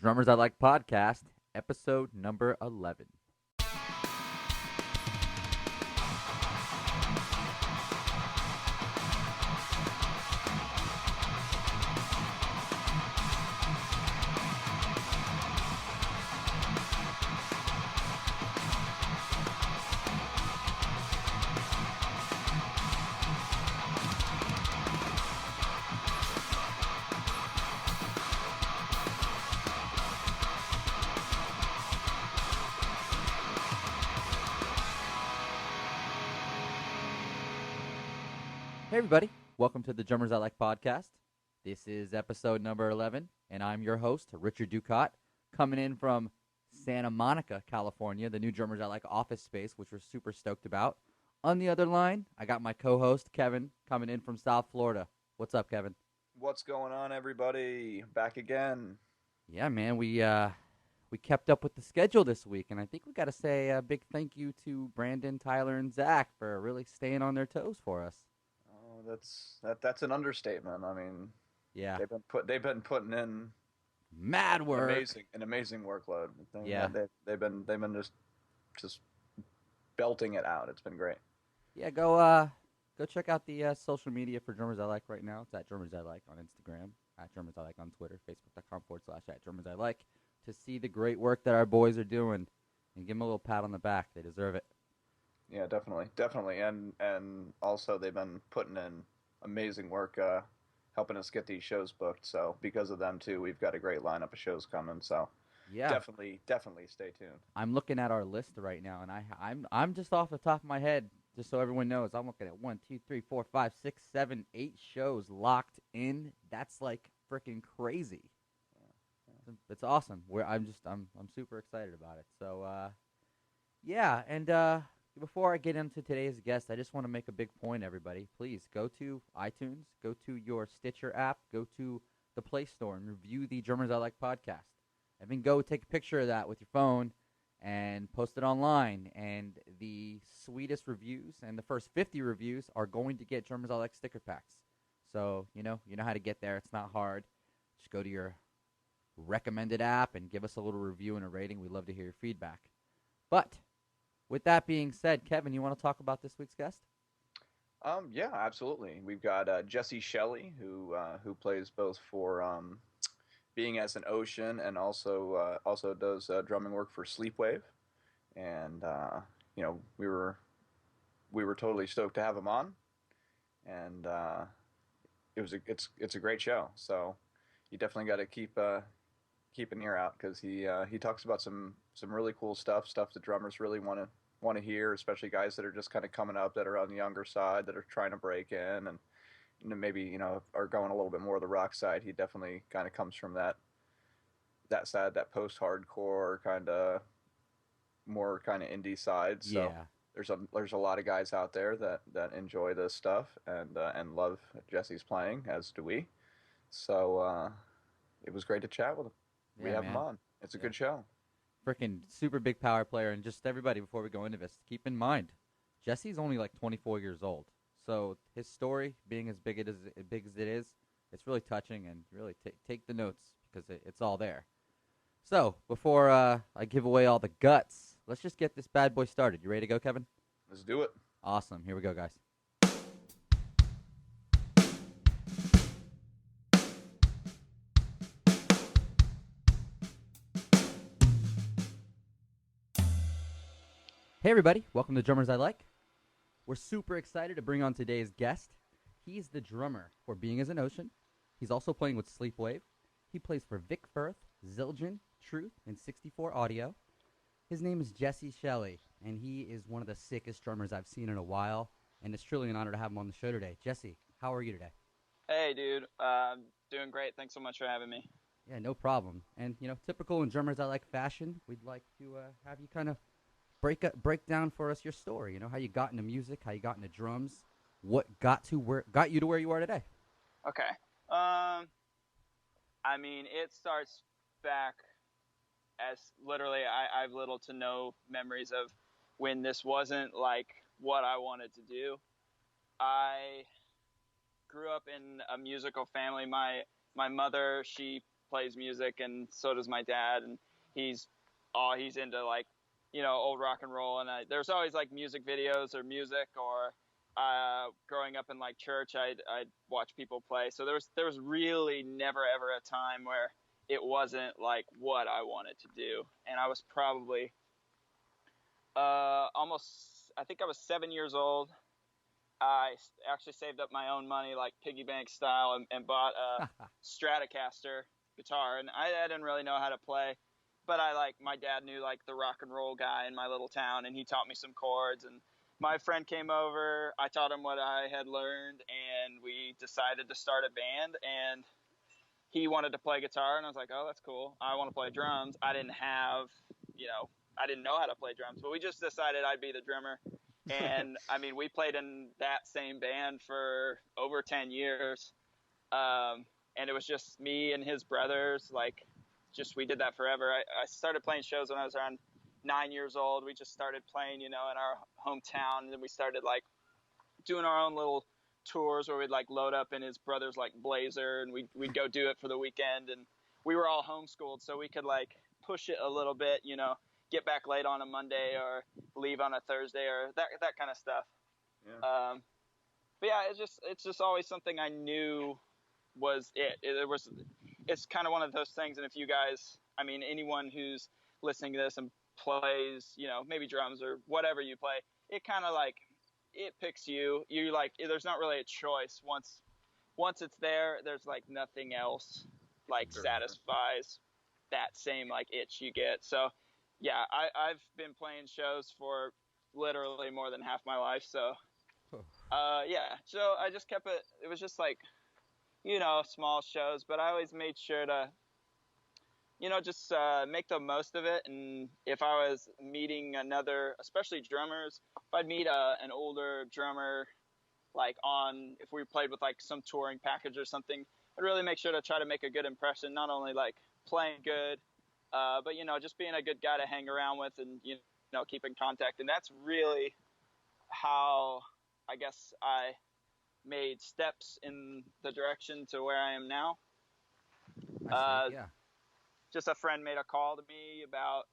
Drummers I Like podcast, episode number 11. Hey, everybody. Welcome to the Drummers I Like podcast. This is episode number 11, and I'm your host, Richard Ducat, coming in from Santa Monica, California, the new Drummers I Like office space, which we're super stoked about. On the other line, I got my co-host, Kevin, coming in from South Florida. What's up, Kevin? What's going on, everybody? Back again. Yeah, man, we kept up with the schedule this week, and I think we got to say a big thank you to Brandon, Tyler, and Zach for really staying on their toes for us. Oh, that's an understatement. I mean, Yeah, they've been putting in mad an work. amazing workload. Yeah, They've been just belting it out. It's been great. yeah. Go check out the social media for Drummers I Like right now. It's at Drummers I Like on Instagram, at Drummers I Like on Twitter, Facebook.com/@ Drummers I Like, to see the great work that our boys are doing, and give them a little pat on the back. They deserve it. Yeah, definitely, and also they've been putting in amazing work, helping us get these shows booked. So because of them too, we've got a great lineup of shows coming. So Yeah, definitely stay tuned. I'm looking at our list right now, and I'm just off the top of my head, just so everyone knows, I'm looking at 1, 2, 3, 4, 5, 6, 7, 8 shows locked in. That's like freaking crazy. It's awesome. I'm super excited about it. So yeah, and before I get into today's guest, I just want to make a big point, everybody. Please go to iTunes, go to your Stitcher app, go to the Play Store, and review the Drummers I Like podcast. And then go take a picture of that with your phone and post it online. And the sweetest reviews and the first 50 reviews are going to get Drummers I Like sticker packs. So you know how to get there. It's not hard. Just go to your recommended app and give us a little review and a rating. We'd love to hear your feedback. But with that being said, Kevin, you want to talk about this week's guest? Yeah, absolutely. We've got Jesse Shelley, who plays both for being as an ocean and also does drumming work for Sleepwave, and we were totally stoked to have him on, and it's a great show. So you definitely got to keep an ear out because he talks about some really cool stuff that drummers really want to hear, especially guys that are just kind of coming up, that are on the younger side, that are trying to break in, and maybe are going a little bit more the rock side. He definitely kind of comes from that side, that post-hardcore kind of indie side. So Yeah. there's a lot of guys out there that enjoy this stuff and love Jesse's playing, as do we. So it was great to chat with him. We Yeah, have him man. on. It's a Yeah. good show. Freaking super big power player. And just everybody, before we go into this, keep in mind, Jesse's only like 24 years old. So his story, being big as it is, it's really touching, and really take the notes because it's all there. So before I give away all the guts, let's just get this bad boy started. You ready to go, Kevin? Let's do it. Awesome. Here we go, guys. Hey, everybody. Welcome to Drummers I Like. We're super excited to bring on today's guest. He's the drummer for Being as an Ocean. He's also playing with Sleepwave. He plays for Vic Firth, Zildjian, Truth, and 64 Audio. His name is Jesse Shelley, and he is one of the sickest drummers I've seen in a while, and it's truly an honor to have him on the show today. Jesse, how are you today? Hey, dude. Doing great. Thanks so much for having me. Yeah, no problem. And, typical in Drummers I Like fashion, we'd like to have you kind of break down for us your story. How you got into music, how you got into drums, what got you to where you are today. Okay. I mean, it starts back as literally I have little to no memories of when this wasn't like what I wanted to do. I grew up in a musical family. My mother, she plays music, and so does my dad, and he's into like, old rock and roll, and there's always like music videos or music, or growing up in like church, I'd watch people play. So there was really never ever a time where it wasn't like what I wanted to do. And I was probably I think I was 7 years old. I actually saved up my own money, like piggy bank style, and bought a Stratocaster guitar. And I didn't really know how to play, but my dad knew like the rock and roll guy in my little town, and he taught me some chords. And my friend came over, I taught him what I had learned, and we decided to start a band. And he wanted to play guitar, and I was like, oh, that's cool. I want to play drums. I didn't know how to play drums, but we just decided I'd be the drummer. And I mean, we played in that same band for over 10 years. And it was just me and his brothers. We did that forever. I started playing shows when I was around 9 years old. We just started playing, in our hometown. And then we started doing our own little tours where we'd load up in his brother's Blazer, and we'd go do it for the weekend. And we were all homeschooled, so we could push it a little bit, get back late on a Monday or leave on a Thursday or that kind of stuff. Yeah. But yeah, it's just always something I knew was it. It's kind of one of those things. And if you guys, I mean, anyone who's listening to this and plays, maybe drums or whatever you play, it kind of it picks you. You there's not really a choice. Once it's there, there's nothing else Sure. satisfies that same itch you get. So yeah, I've been playing shows for literally more than half my life. So yeah, so I just kept it. It was just small shows, but I always made sure to just make the most of it. And if I was meeting especially drummers, if I'd meet an older drummer, if we played with some touring package or something, I'd really make sure to try to make a good impression, not only playing good, but just being a good guy to hang around with, and keep in contact. And that's really how I guess I made steps in the direction to where I am now. I see, yeah. Just a friend made a call to me about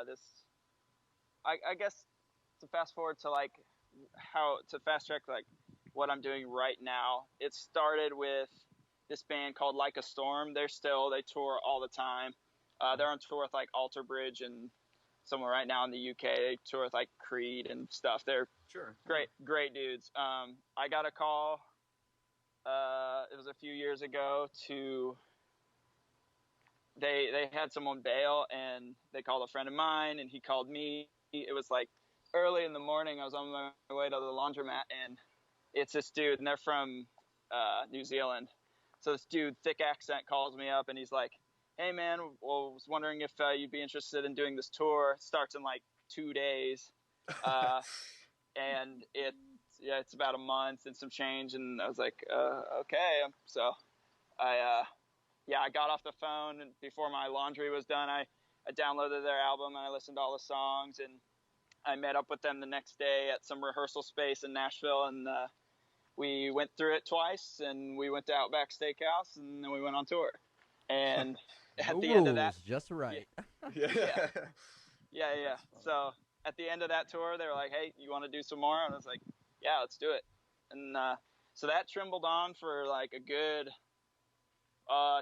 this. I guess to fast forward to how to fast track what I'm doing right now. It started with this band called Like a Storm. They tour all the time. They're on tour with Alter Bridge and somewhere right now in the UK. They tour with Creed and stuff. They're Sure. Great dudes. I got a call. It was a few years ago they had someone bail, and they called a friend of mine, and he called me. It was early in the morning. I was on my way to the laundromat, and it's this dude, and they're from New Zealand. So this dude, thick accent, calls me up, and he's like, hey man, well, was wondering if you'd be interested in doing this tour. It starts in 2 days. And it's about a month and some change. And I was like, okay. So I got off the phone, and before my laundry was done, I downloaded their album, and I listened to all the songs, and I met up with them the next day at some rehearsal space in Nashville, and we went through it twice, and we went to Outback Steakhouse, and then we went on tour. And at the end of that, just right. Yeah. So at the end of that tour, they were like, hey, you want to do some more? And I was like, yeah, let's do it. And so that trembled on for a good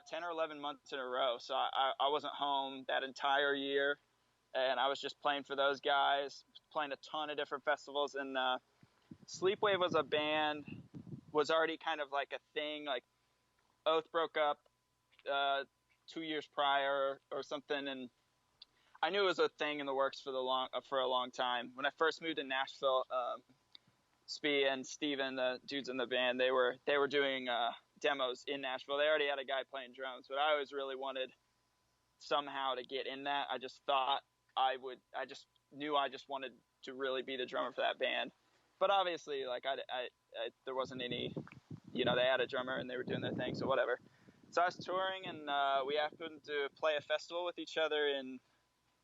10 or 11 months in a row. So I wasn't home that entire year, and I was just playing for those guys, playing a ton of different festivals. And Sleepwave was already kind of a thing. Oath broke up 2 years prior or something, and I knew it was a thing in the works for a long time. When I first moved to Nashville, Spee and Steven, the dudes in the band, they were doing demos in Nashville. They already had a guy playing drums, but I always really wanted somehow to get in that. I just thought I just knew I just wanted to really be the drummer for that band. But obviously, there wasn't any, they had a drummer and they were doing their thing, so whatever. So I was touring, and we happened to play a festival with each other in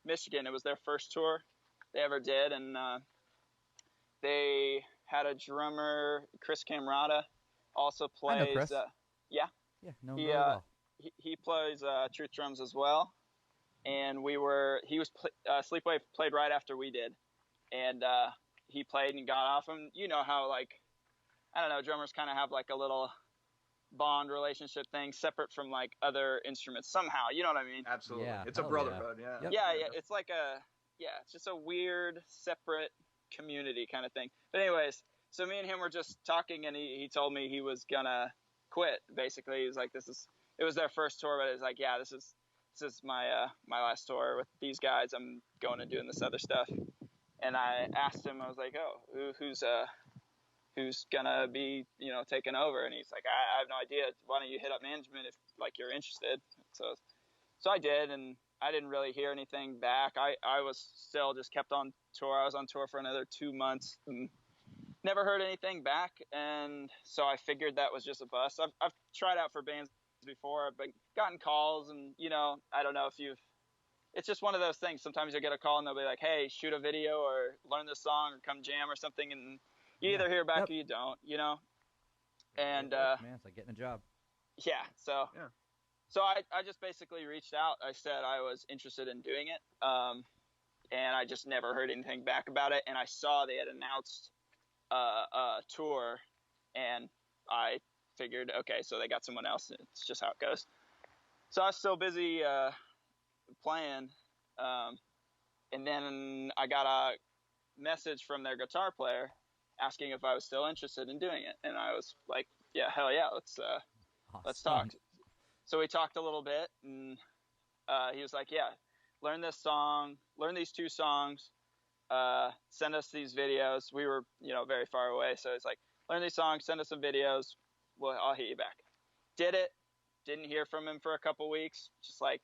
Michigan. It was their first tour they ever did, and they had a drummer, Chris Camrata, also plays. I know Chris. Yeah. Yeah, no, really well. he plays truth drums as well, and Sleepwave played right after we did, and he played and got off him. You know how, like, I don't know, drummers kind of have like a little bond relationship thing separate from like other instruments somehow. You know what I mean? Absolutely. Yeah, It's a hell brotherhood. yeah. Yeah. Yep. Yeah. It's like it's just a weird separate community kind of thing. But anyways, so me and him were just talking, and he told me he was gonna quit. Basically, he was like, it was their first tour, but it was like, yeah, this is my my last tour with these guys. I'm going and doing this other stuff. And I asked him, I was like, oh, who's gonna be, taking over? And he's like, I have no idea. Why don't you hit up management if like you're interested? So I did, and I didn't really hear anything back. I was still just kept on tour. I was on tour for another 2 months and never heard anything back. And so I figured that was just a bust. I've tried out for bands before. I've gotten calls, and I don't know if it's just one of those things. Sometimes you'll get a call and they'll be like, hey, shoot a video or learn this song or come jam or something. And you either hear back or you don't, And, man, it's like getting a job. Yeah. So I just basically reached out. I said I was interested in doing it. And I just never heard anything back about it. And I saw they had announced a tour, and I figured, okay, so they got someone else. It's just how it goes. So I was still busy, playing, and then I got a message from their guitar player asking if I was still interested in doing it, and I was like, yeah, hell yeah, let's talk. So we talked a little bit, and he was like, yeah, learn this song, learn these 2 songs, send us these videos. We were very far away, so it's like, learn these songs, send us some videos, I'll hit you back. Did it, didn't hear from him for a couple weeks, just like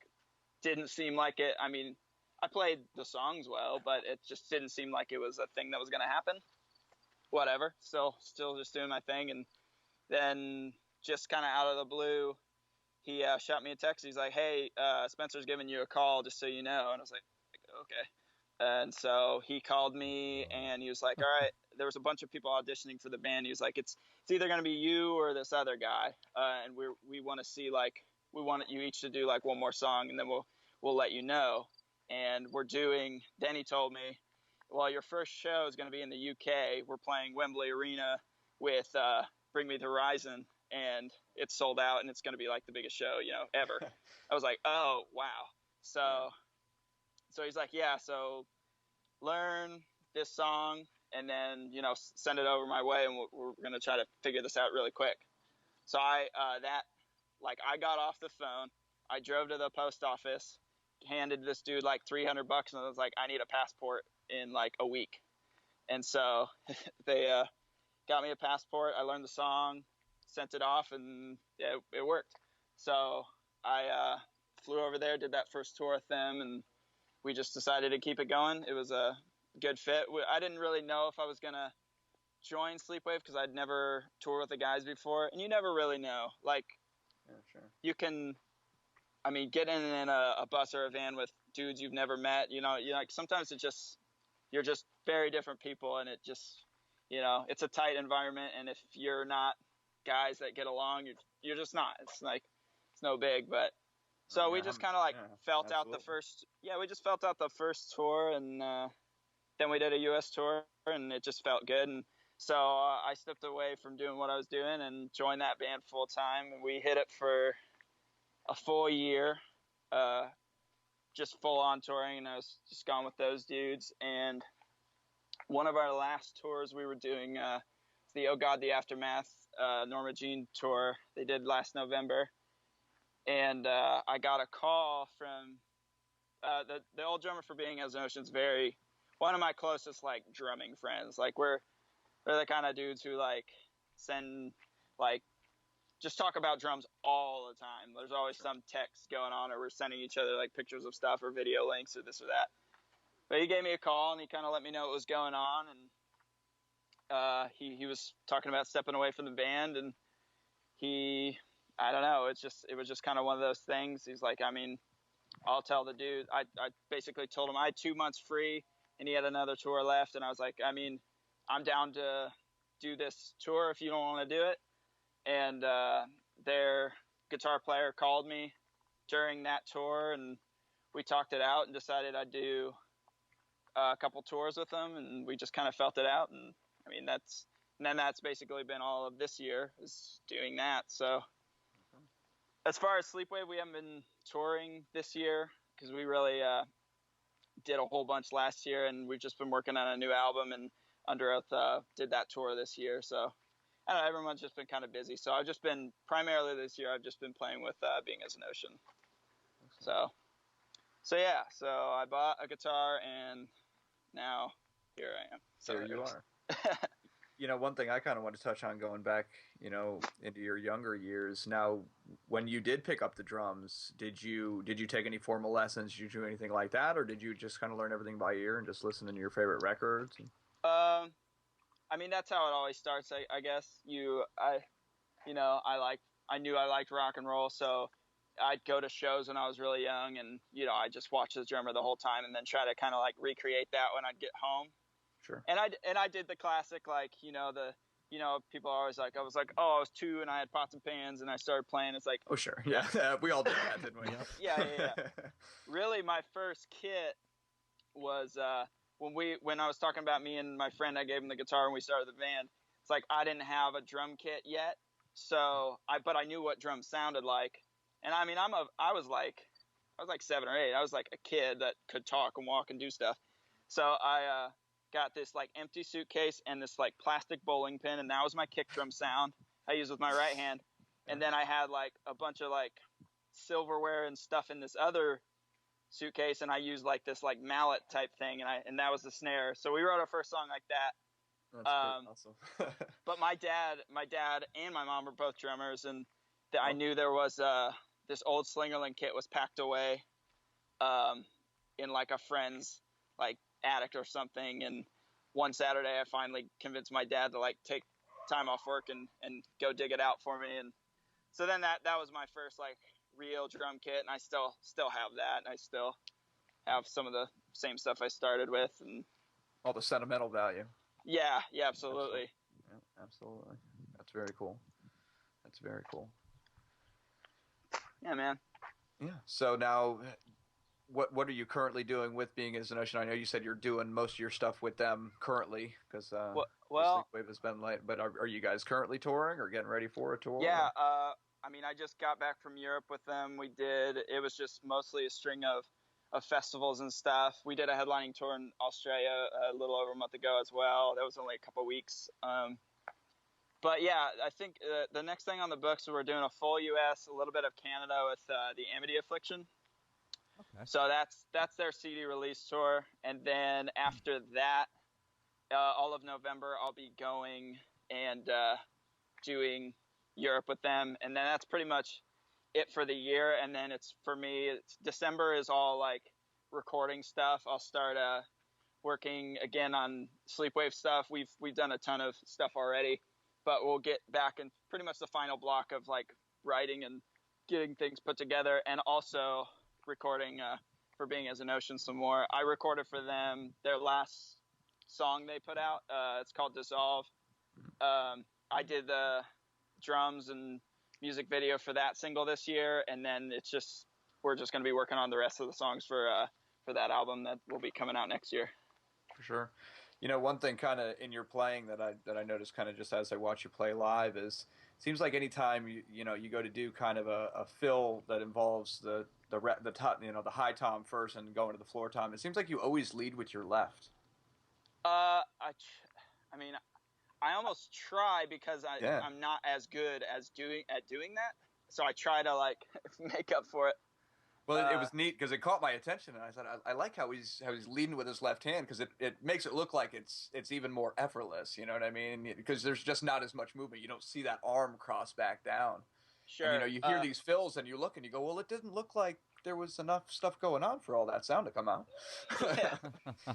didn't seem like it. I mean, I played the songs well, but it just didn't seem like it was a thing that was going to happen. Whatever. Still just doing my thing. And then just kind of out of the blue, he shot me a text. He's like, hey, Spencer's giving you a call, just so you know. And I was like, okay. And so he called me, and he was like, all right, there was a bunch of people auditioning for the band. He was like, it's either going to be you or this other guy. And we want to see, like, we want you each to do like one more song, and then we'll let you know. And then he told me, well, your first show is going to be in the UK. We're playing Wembley Arena with Bring Me the Horizon, and it's sold out, and it's going to be like the biggest show, ever. I was like, oh, wow. So he's like, yeah, so learn this song, and then, send it over my way, and we're going to try to figure this out really quick. So I got off the phone, I drove to the post office, handed this dude like $300, and I was like, I need a passport in like a week. And so they got me a passport. I learned the song, sent it off, and it worked. So I flew over there, did that first tour with them, and we just decided to keep it going. It was a good fit. I didn't really know if I was going to join Sleepwave because I'd never toured with the guys before, and you never really know. Like, yeah, sure. You can, get in a bus or a van with dudes you've never met. Like sometimes you're just very different people, and it just, it's a tight environment. And if you're not guys that get along, you're just not. It's like, it's no big. But so we just kind of like felt out the first. Yeah, we just felt out the first tour, and then we did a U.S. tour, and it just felt good. And so I stepped away from doing what I was doing and joined that band full time. And we hit it for a full year, just full on touring. And I was just gone with those dudes. And one of our last tours we were doing, the Oh God, the Aftermath, Norma Jean tour they did last November. And I got a call from the old drummer for Being As an Ocean's one of my closest like drumming friends. Like they're the kind of dudes who like send like just talk about drums all the time. There's always some text going on, or we're sending each other like pictures of stuff or video links or this or that. But he gave me a call, and he kind of let me know what was going on, and he was talking about stepping away from the band, and I don't know, it was just kind of one of those things. He's like, I'll tell the dude. I basically told him I had 2 months free, and he had another tour left, and I was like, I'm down to do this tour if you don't want to do it. And they're guitar player called me during that tour, and we talked it out and decided I'd do a couple tours with them, and we just kind of felt it out. And I mean, that's basically been all of this year, is doing that. So as far as Sleepwave, we haven't been touring this year because we really did a whole bunch last year, and we've just been working on a new album, and Underoath did that tour this year. So I don't know, everyone's just been kind of busy. So I've just been, primarily this year, I've just been playing with Being as an Ocean. So yeah, so I bought a guitar, and now here I am. So here you are. You know, one thing I kind of want to touch on, going back, you know, into your younger years. Now, when you did pick up the drums, did you take any formal lessons? Did you do anything like that, or did you just kind of learn everything by ear and just listen to your favorite records? I mean, that's how it always starts. I guess I knew I liked rock and roll, so I'd go to shows when I was really young, and I just watch the drummer the whole time, and then try to kind of like recreate that when I'd get home. Sure. And I did the classic, like, people are always like, I was like, oh, I was 2 and I had pots and pans and I started playing. It's like, oh, sure. Yeah. We all did that, didn't we? Yeah. Really, my first kit was when I was talking about me and my friend, I gave him the guitar and we started the band. It's like, I didn't have a drum kit yet. But I knew what drums sounded like. And I mean, I was like 7 or 8. I was like a kid that could talk and walk and do stuff. So I got this like empty suitcase and this like plastic bowling pin, and that was my kick drum sound I used with my right hand. And then I had like a bunch of like silverware and stuff in this other suitcase, and I used like this like mallet type thing, and that was the snare. So we wrote our first song like that. That's awesome. But my dad and my mom were both drummers, and I knew there was this old Slingerland kit was packed away in like a friend's like attic or something. And one Saturday I finally convinced my dad to like take time off work and go dig it out for me. And so then that was my first like real drum kit, and I still have that, and I still have some of the same stuff I started with, and all the sentimental value. Yeah, absolutely. Yeah, absolutely. That's very cool. Yeah, man. Yeah. So now, what are you currently doing with Being as an Ocean? I know you said you're doing most of your stuff with them currently, because Sleepwave has been late. But are you guys currently touring or getting ready for a tour? Yeah. I mean, I just got back from Europe with them. It was just mostly a string of festivals and stuff. We did a headlining tour in Australia a little over a month ago as well. That was only a couple weeks. But yeah, I think the next thing on the books, we're doing a full U.S., a little bit of Canada with the Amity Affliction. Okay. So that's their CD release tour, and then after that, all of November, I'll be going and doing Europe with them, and then that's pretty much it for the year. And then December is all like recording stuff. I'll start working again on Sleepwave stuff. We've done a ton of stuff already, but we'll get back in pretty much the final block of like writing and getting things put together, and also recording for Being as an Ocean some more. I recorded for them their last song they put out. It's called Dissolve. I did the drums and music video for that single this year, and then we're just going to be working on the rest of the songs for that album that will be coming out next year. For sure. You know, one thing kind of in your playing that I noticed kind of just as I watch you play live is, it seems like anytime you go to do kind of a fill that involves the high tom first and going to the floor tom, it seems like you always lead with your left. I mean, I almost try, because I'm not as good as doing that, so I try to like make up for it. Well, it was neat because it caught my attention, and I said, I like how he's leading with his left hand, because it makes it look like it's even more effortless. You know what I mean? Because there's just not as much movement. You don't see that arm cross back down. Sure. And, you hear these fills, and you look and you go, well, it didn't look like there was enough stuff going on for all that sound to come out.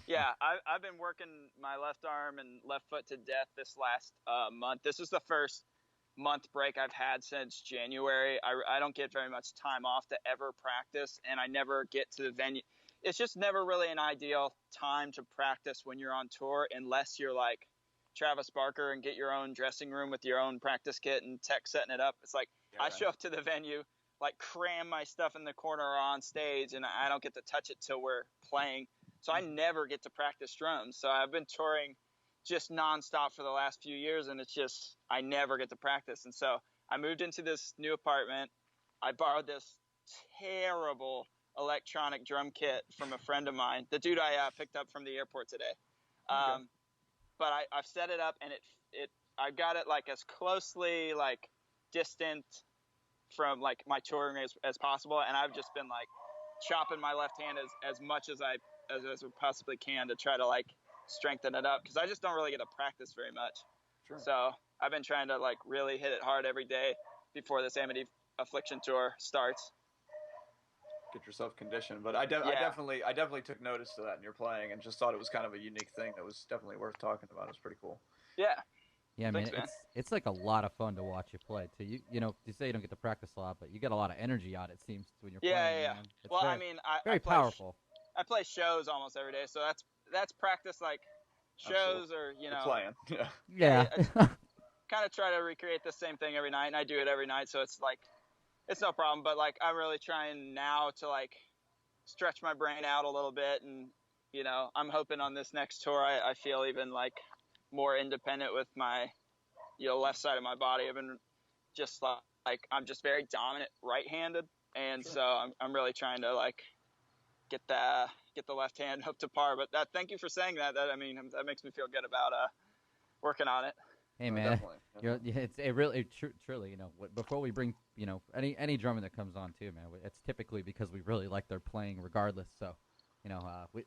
Yeah. I've been working my left arm and left foot to death this last month. This is the first month break I've had since January. I don't get very much time off to ever practice, and I never get to the venue. It's just never really an ideal time to practice when you're on tour, unless you're like Travis Barker and get your own dressing room with your own practice kit and tech setting it up. It's like, I show up to the venue, like cram my stuff in the corner or on stage, and I don't get to touch it till we're playing. So I never get to practice drums. So I've been touring just nonstop for the last few years, and it's just I never get to practice. And so I moved into this new apartment. I borrowed this terrible electronic drum kit from a friend of mine, the dude I picked up from the airport today. Okay. But I've set it up, and I got it like as closely like distant from like my touring as possible, and I've just been like chopping my left hand as much as I possibly can to try to like strengthen it up, because I just don't really get to practice very much. Sure. So I've been trying to like really hit it hard every day before this Amity Affliction tour starts. Get yourself conditioned. But I definitely took notice to that in your playing, and just thought it was kind of a unique thing that was definitely worth talking about. It was pretty cool. Yeah. Yeah, Thanks, man, man. it's like a lot of fun to watch you play too. You know, you say you don't get to practice a lot, but you get a lot of energy out. It seems when you're playing. Yeah. Man. It's Well, very, I mean, very I play powerful. I play shows almost every day, so that's practice. Like shows, or you know, You're playing. Yeah. kind of try to recreate the same thing every night, and I do it every night, so it's like it's no problem. But like I'm really trying now to like stretch my brain out a little bit, and you know, I'm hoping on this next tour I feel even like more independent with my left side of my body. I've been just like I'm just very dominant right-handed, and Sure. so I'm really trying to like get the left hand up to par. But thank you for saying that. I mean, that makes me feel good about working on it. Hey No, man, definitely. it really truly, you know, before we bring, you know, any drummer that comes on too, man, it's typically because we really like their playing regardless. So, you know,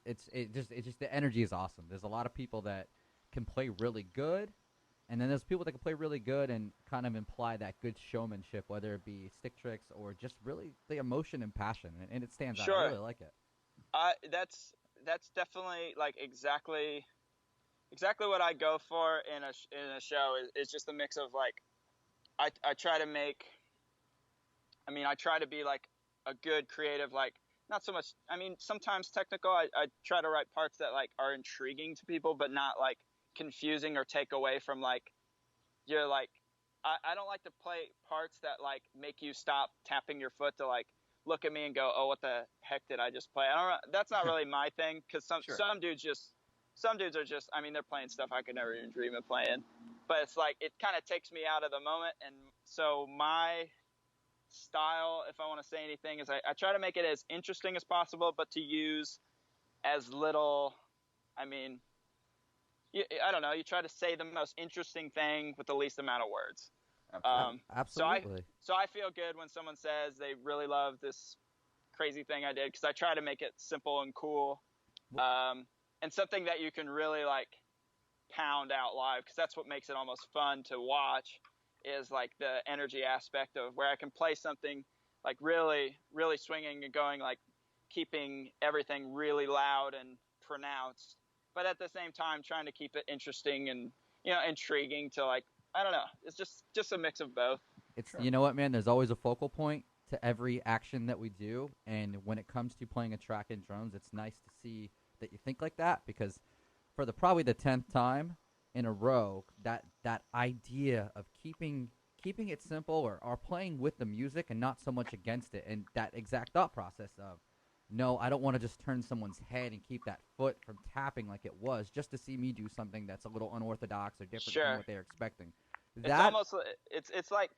it's just the energy is awesome. There's a lot of people that can play really good, and then there's people that can play really good and kind of imply that good showmanship, whether it be stick tricks or just really the emotion and passion, and it stands out. Sure. I really like it. That's definitely like exactly what I go for in a show is just a mix of like I try to make, I mean, I try to be like a good creative, like not so much, I mean, sometimes technical. I try to write parts that like are intriguing to people, but not like confusing or take away from like you're like I don't like to play parts that like make you stop tapping your foot to like look at me and go, oh, what the heck did I just play? I don't know. That's not really my thing, because Sure. some dudes are just, I mean, they're playing stuff I could never even dream of playing. But it's like it kind of takes me out of the moment. And so my style, if I want to say anything, is I try to make it as interesting as possible, but to use as little, I mean, I don't know, you try to say the most interesting thing with the least amount of words. Absolutely. So I feel good when someone says they really love this crazy thing I did, because I try to make it simple and cool, and something that you can really like pound out live, because that's what makes it almost fun to watch, is like the energy aspect of where I can play something like really, really swinging and going, like keeping everything really loud and pronounced, but at the same time trying to keep it interesting and, you know, intriguing to like, I don't know. It's just a mix of both. It's You know what, man? There's always a focal point to every action that we do, and when it comes to playing a track in drums, it's nice to see that you think like that, because for probably the 10th time in a row, that idea of keeping it simple or playing with the music and not so much against it, and that exact thought process of, no, I don't want to just turn someone's head and keep that foot from tapping like it was, just to see me do something that's a little unorthodox or different Sure. from what they're expecting. It's almost, it's like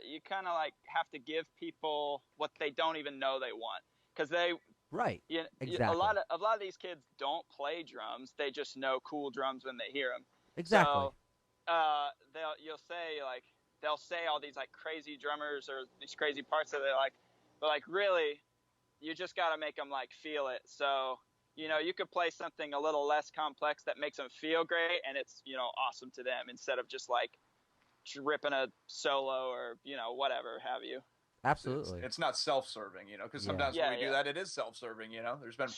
you kind of like have to give people what they don't even know they want, because they right. Exactly. a lot of these kids don't play drums. They just know cool drums when they hear them. Exactly. So they'll say all these like crazy drummers or these crazy parts that they like, but like really, you just got to make them like feel it. So, you know, you could play something a little less complex that makes them feel great, and it's, you know, awesome to them, instead of just like ripping a solo or, you know, whatever have you. Absolutely. It's not self-serving, you know, because sometimes when we do that, it is self-serving, you know. There's been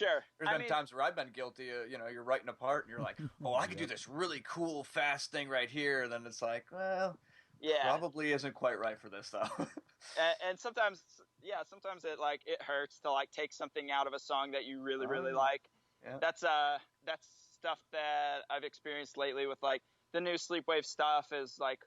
times where I've been guilty of, you know, you're writing a part and you're like, oh, I could do this really cool, fast thing right here. And then it's like, well, probably isn't quite right for this, though. and sometimes it hurts to like take something out of a song that you really, really like. Yeah. That's stuff that I've experienced lately with like the new Sleepwave stuff, is like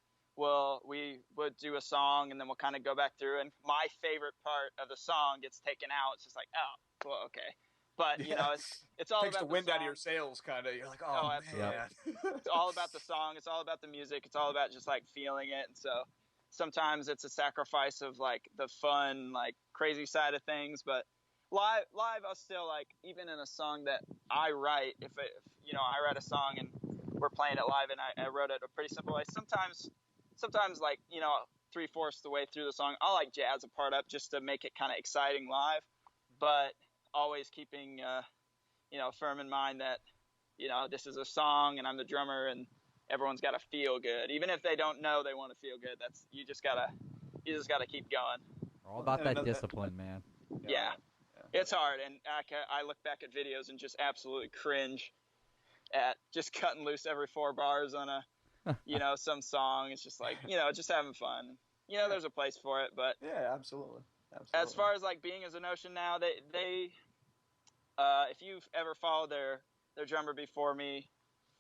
we would do a song and then we'll kind of go back through. And my favorite part of the song gets taken out. It's just like, oh, well, okay. But you know, it's all takes about the wind song. out of your sails, kind of. You're like, oh absolutely. man. It's all about the song. It's all about the music. It's all about just like feeling it. And so sometimes it's a sacrifice of like the fun, like crazy side of things. But live, I'll still like, even in a song that I write, if you know, I write a song and we're playing it live and I wrote it a pretty simple way. Sometimes like, you know, 3/4 the way through the song, I'll like jazz a part up just to make it kind of exciting live, but always keeping, you know, firm in mind that, you know, this is a song and I'm the drummer and everyone's got to feel good. Even if they don't know they want to feel good, you just gotta keep going. All about that discipline, man. Yeah. It's hard. And I look back at videos and just absolutely cringe at just cutting loose every 4 bars on a, you know, some song. It's just like, you know, just having fun. You know, there's a place for it, but yeah, absolutely. As far as like Being as a Notion now, they if you've ever followed their drummer before me,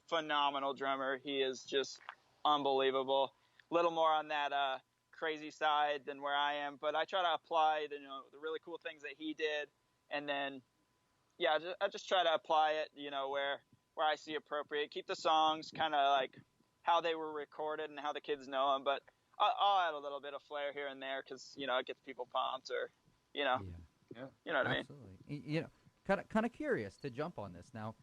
phenomenal drummer. He is just unbelievable. Little more on that crazy side than where I am, but I try to apply the really cool things that he did, and then I just try to apply it, you know, where I see appropriate. Keep the songs kind of like how they were recorded and how the kids know them, but I'll add a little bit of flair here and there because, you know, it gets people pumped, or, you know, you know what I mean? Absolutely. You know, kind of curious to jump on this now.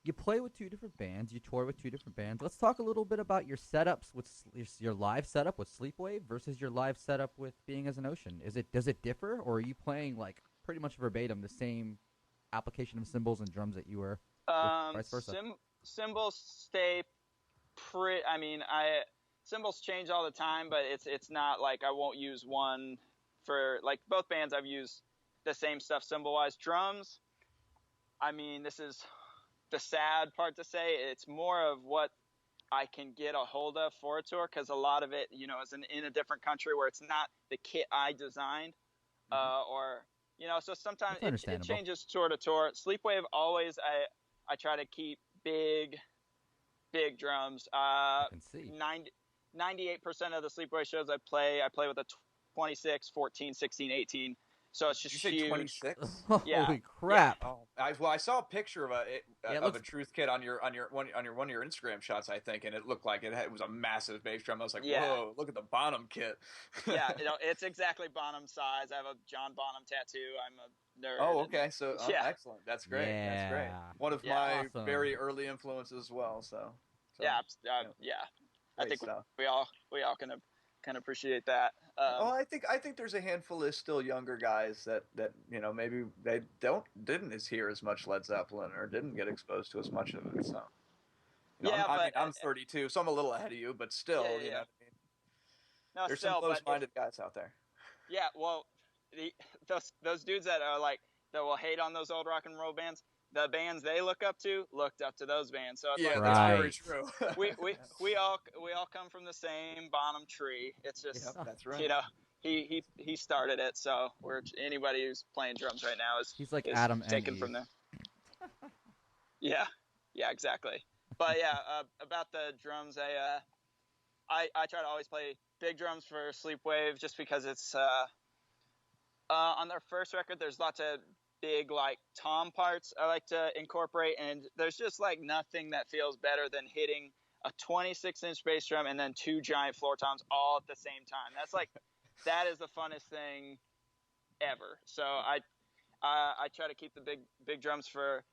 You play with 2 different bands. You tour with 2 different bands. Let's talk a little bit about your setups with your live setup with Sleepwave versus your live setup with Being as an Ocean. Does it differ, or are you playing like pretty much verbatim the same application of cymbals and drums that you were vice versa? Cymbals stay I mean, cymbals change all the time, but it's not like I won't use one for, like, both bands I've used the same stuff cymbal-wise. Drums, I mean, this is the sad part to say. It's more of what I can get a hold of for a tour, because a lot of it, you know, is in a different country where it's not the kit I designed, or, you know, so sometimes it changes tour to tour. Sleepwave, always I try to keep big drums. I can see 98% of the Sleepwave shows I play with a 26, 14, 16, 18. So it's just huge. 26? Yeah. Holy crap! Yeah. Oh, I saw a picture of a truth kit on your one of your Instagram shots, I think, and it looked like it was a massive bass drum. I was like, whoa, look at the Bonham kit. Yeah, you know, it's exactly Bonham size. I have a John Bonham tattoo. I'm a nerd. Oh, okay. So excellent. That's great. Yeah. That's great. One of my very early influences as well. So yeah. I think we all can appreciate that. Well, I think there's a handful of still younger guys that you know, maybe they didn't hear as much Led Zeppelin or didn't get exposed to as much of it. So you know, I mean, I'm 32, so I'm a little ahead of you, but still, you know what I mean? No, there's some close-minded guys out there. Yeah, well, those dudes that are like that will hate on those old rock and roll bands. The bands they looked up to those bands. So it's that's very true. we all come from the same Bonham tree. It's just that's right. You know, he started it. So anybody who's playing drums right now is like Adam taken from them. Yeah, exactly. But about the drums, I try to always play big drums for Sleepwave just because it's on their first record. There's lots of big like tom parts I like to incorporate, and there's just like nothing that feels better than hitting a 26-inch bass drum and then 2 giant floor toms all at the same time. That's like that is the funnest thing ever. So I try to keep the big drums for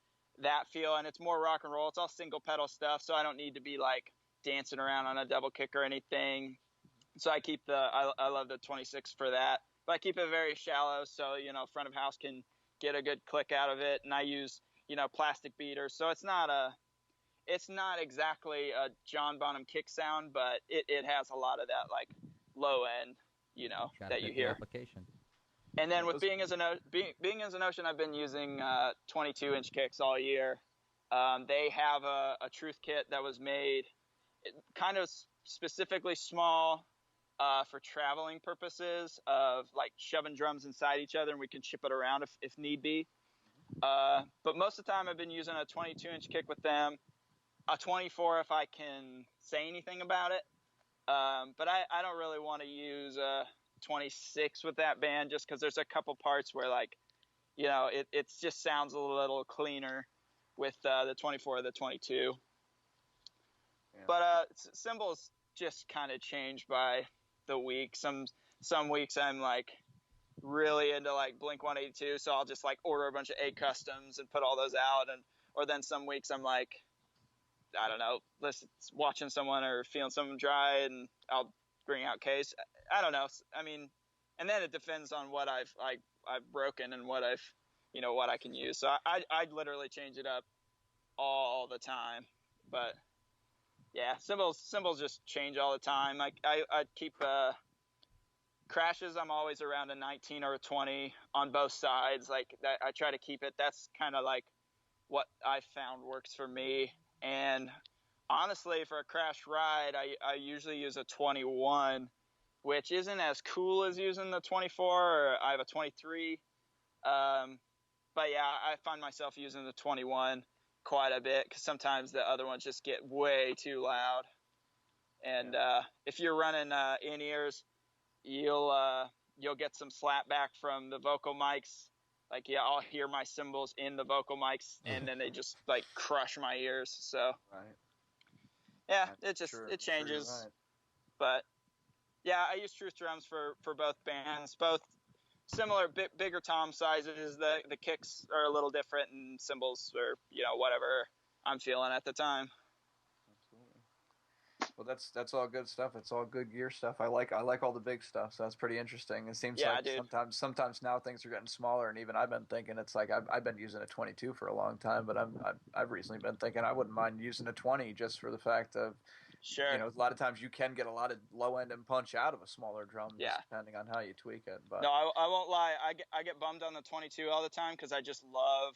that feel, and it's more rock and roll. It's all single pedal stuff, so I don't need to be like dancing around on a double kick or anything. So I keep I love the 26 for that, but I keep it very shallow, so you know, front of house can get a good click out of it, and I use, you know, plastic beaters, so it's not exactly a John Bonham kick sound, but it has a lot of that like low end, you know, that you hear. Application. And then with Being as an Ocean, I've been using 22-inch kicks all year. They have a truth kit that was made kind of specifically small for traveling purposes, of like shoving drums inside each other, and we can ship it around if need be. But most of the time I've been using a 22-inch kick with them, a 24 if I can say anything about it. But I don't really want to use 26 with that band just because there's a couple parts where like, you know, it just sounds a little cleaner with the 24 or the 22. Yeah. But cymbals just kind of change by the week. Some weeks I'm like really into like Blink 182, so I'll just like order a bunch of A customs and put all those out, or then some weeks I'm like, I don't know, watching someone or feeling someone dry, and I'll bring out case. I don't know. I mean, and then it depends on what I've broken and what what I can use. So I literally change it up all the time. But yeah, cymbals just change all the time. Like I keep crashes. I'm always around a 19 or a 20 on both sides. Like that, I try to keep it. That's kind of like what I found works for me. And honestly, for a crash ride, I usually use a 21, which isn't as cool as using the 24. Or I have a 23. But yeah, I find myself using the 21 quite a bit because sometimes the other ones just get way too loud. And if you're running in-ears, you'll get some slapback from the vocal mics. Like, yeah, I'll hear my cymbals in the vocal mics, and then they just like crush my ears. So, Right. yeah, it changes. Sure, right. But yeah, I use Truth drums for both bands, both similar, bigger tom sizes. The kicks are a little different, and cymbals are whatever I'm feeling at the time. Well, that's all good stuff. It's all good gear stuff. I like all the big stuff. So that's pretty interesting. It seems like sometimes now things are getting smaller, and even I've been thinking it's like I've been using a 22 for a long time, but I've recently been thinking I wouldn't mind using a 20 just for the fact of sure. A lot of times you can get a lot of low end and punch out of a smaller drum, just depending on how you tweak it. But no, I won't lie. I get bummed on the 22 all the time because I just love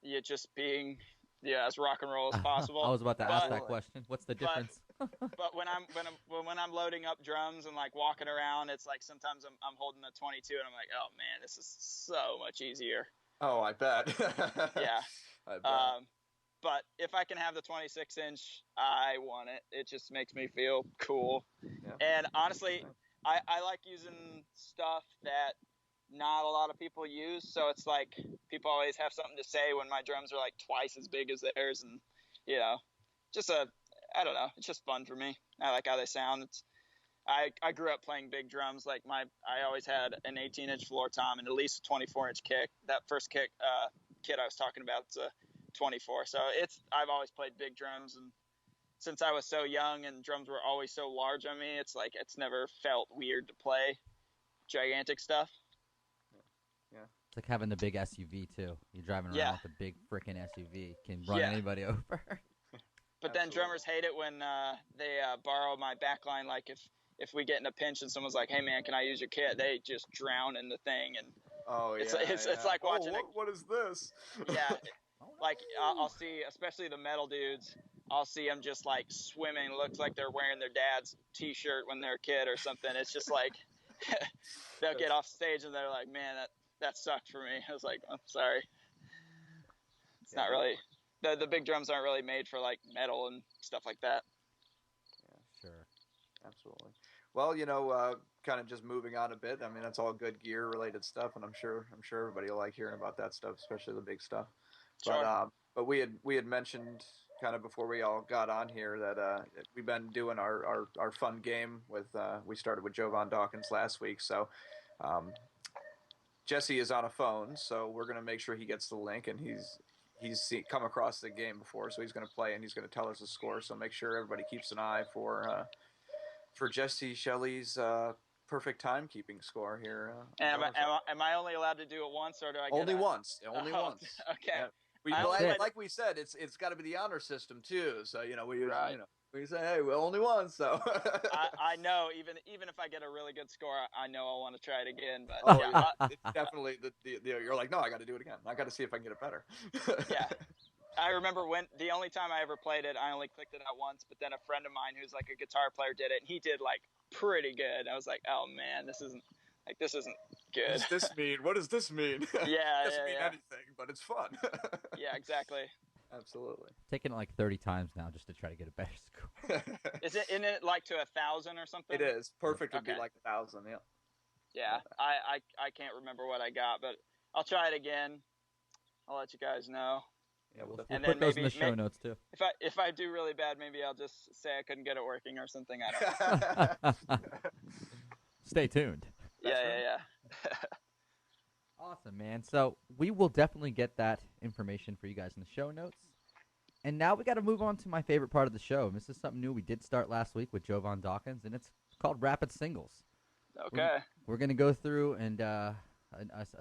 it just being as rock and roll as possible. I was about to ask that question. What's the difference? But when I'm loading up drums and like walking around, it's like sometimes I'm holding the 22 and I'm like, oh man, this is so much easier. Oh, I bet. Yeah. I bet. But if I can have the 26-inch, I want it. It just makes me feel cool. Yeah. And honestly, I like using stuff that not a lot of people use. So it's like people always have something to say when my drums are like twice as big as theirs, and I don't know. It's just fun for me. I like how they sound. I grew up playing big drums. Like I always had an 18-inch floor tom and at least a 24-inch kick. That first kit I was talking about is a 24. So I've always played big drums, and since I was so young and drums were always so large on me, it's like it's never felt weird to play gigantic stuff. Yeah. It's like having the big SUV too. You're driving around with a big freaking SUV, can run anybody over. But then drummers hate it when they borrow my backline. Like if we get in a pinch and someone's like, "Hey man, can I use your kit?" They just drown in the thing, and it's like watching. What is this? Yeah, like I'll see, especially the metal dudes. I'll see them just like swimming. Looks like they're wearing their dad's T-shirt when they're a kid or something. It's just like they'll get off stage and they're like, "Man, that sucked for me." I was like, "I'm sorry." It's not really. The big drums aren't really made for like metal and stuff like that. Yeah, sure, absolutely. Well, kind of just moving on a bit. I mean, that's all good gear related stuff, and I'm sure everybody will like hearing about that stuff, especially the big stuff. Sure. But we had mentioned kind of before we all got on here that we've been doing our fun game with we started with Jovan Dawkins last week, so. Jesse is on a phone, so we're going to make sure he gets the link, and he's come across the game before, so he's going to play and he's going to tell us the score. So make sure everybody keeps an eye for Jesse Shelley's perfect timekeeping score here. Am I only allowed to do it once, or do I get only once? Only once. Okay. Yeah. Like we said, it's got to be the honor system too. So we say, hey, well, only one. So I know even if I get a really good score, I know I want to try it again. But it's definitely you're like, no, I got to do it again. I got to see if I can get it better. Yeah. I remember when the only time I ever played it, I only clicked it out once. But then a friend of mine who's like a guitar player did it, and he did like pretty good. I was like, oh man, this isn't good. What does this mean? What does this mean? Yeah, it doesn't mean anything, but it's fun. Yeah, exactly. Absolutely. Taking it like 30 times now just to try to get a better score. Isn't it like to 1,000 or something? It is. Perfect would Okay. be like 1,000, yeah. Yeah, I can't remember what I got, but I'll try it again. I'll let you guys know. Yeah, We'll And put then those in the maybe- show notes too. If I do really bad, maybe I'll just say I couldn't get it working or something. I don't know. Stay tuned. Yeah. Awesome, man. So we will definitely get that information for you guys in the show notes. And now we got to move on to my favorite part of the show. And this is something new we did start last week with Jovan Dawkins, and it's called Rapid Singles. Okay. We're going to go through and a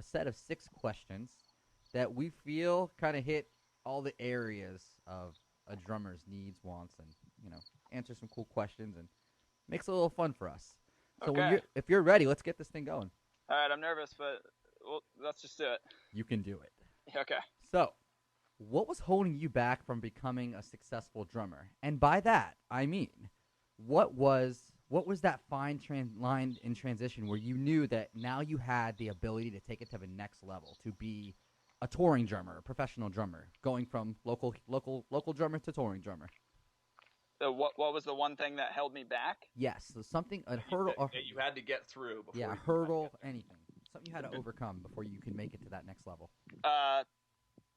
set of 6 questions that we feel kind of hit all the areas of a drummer's needs, wants, and, answer some cool questions and makes it a little fun for us. So Okay. if you're ready, let's get this thing going. All right, I'm nervous, but let's just do it. You can do it. Okay. So, what was holding you back from becoming a successful drummer? And by that, I mean, what was that fine line in transition where you knew that now you had the ability to take it to the next level, to be a touring drummer, a professional drummer, going from local drummer to touring drummer? What was the one thing that held me back? Yes, so something, a hurdle. that you had to get through before. Yeah, a hurdle, anything. Something you had to overcome before you can make it to that next level.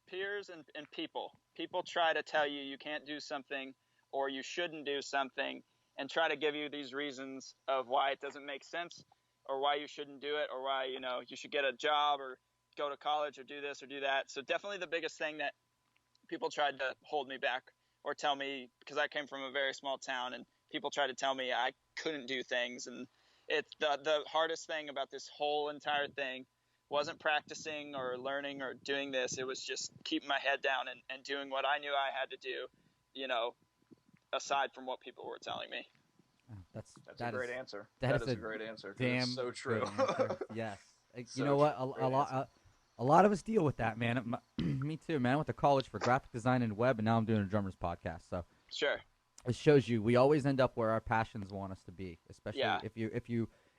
Peers and people. People try to tell you can't do something or you shouldn't do something and try to give you these reasons of why it doesn't make sense or why you shouldn't do it or why, you should get a job or go to college or do this or do that. So definitely the biggest thing that people tried to hold me back or tell me, because I came from a very small town and people tried to tell me I couldn't do things. And it's the hardest thing about this whole entire thing wasn't practicing or learning or doing this. It was just keeping my head down and doing what I knew I had to do, aside from what people were telling me. Oh, That's a great answer. That is a great answer. Damn, so true. Yes. So you know what? true. A lot of us deal with that, man. Me too, man. I went to college for graphic design and web, and now I'm doing a drummer's podcast. So Sure. it shows you we always end up where our passions want us to be, especially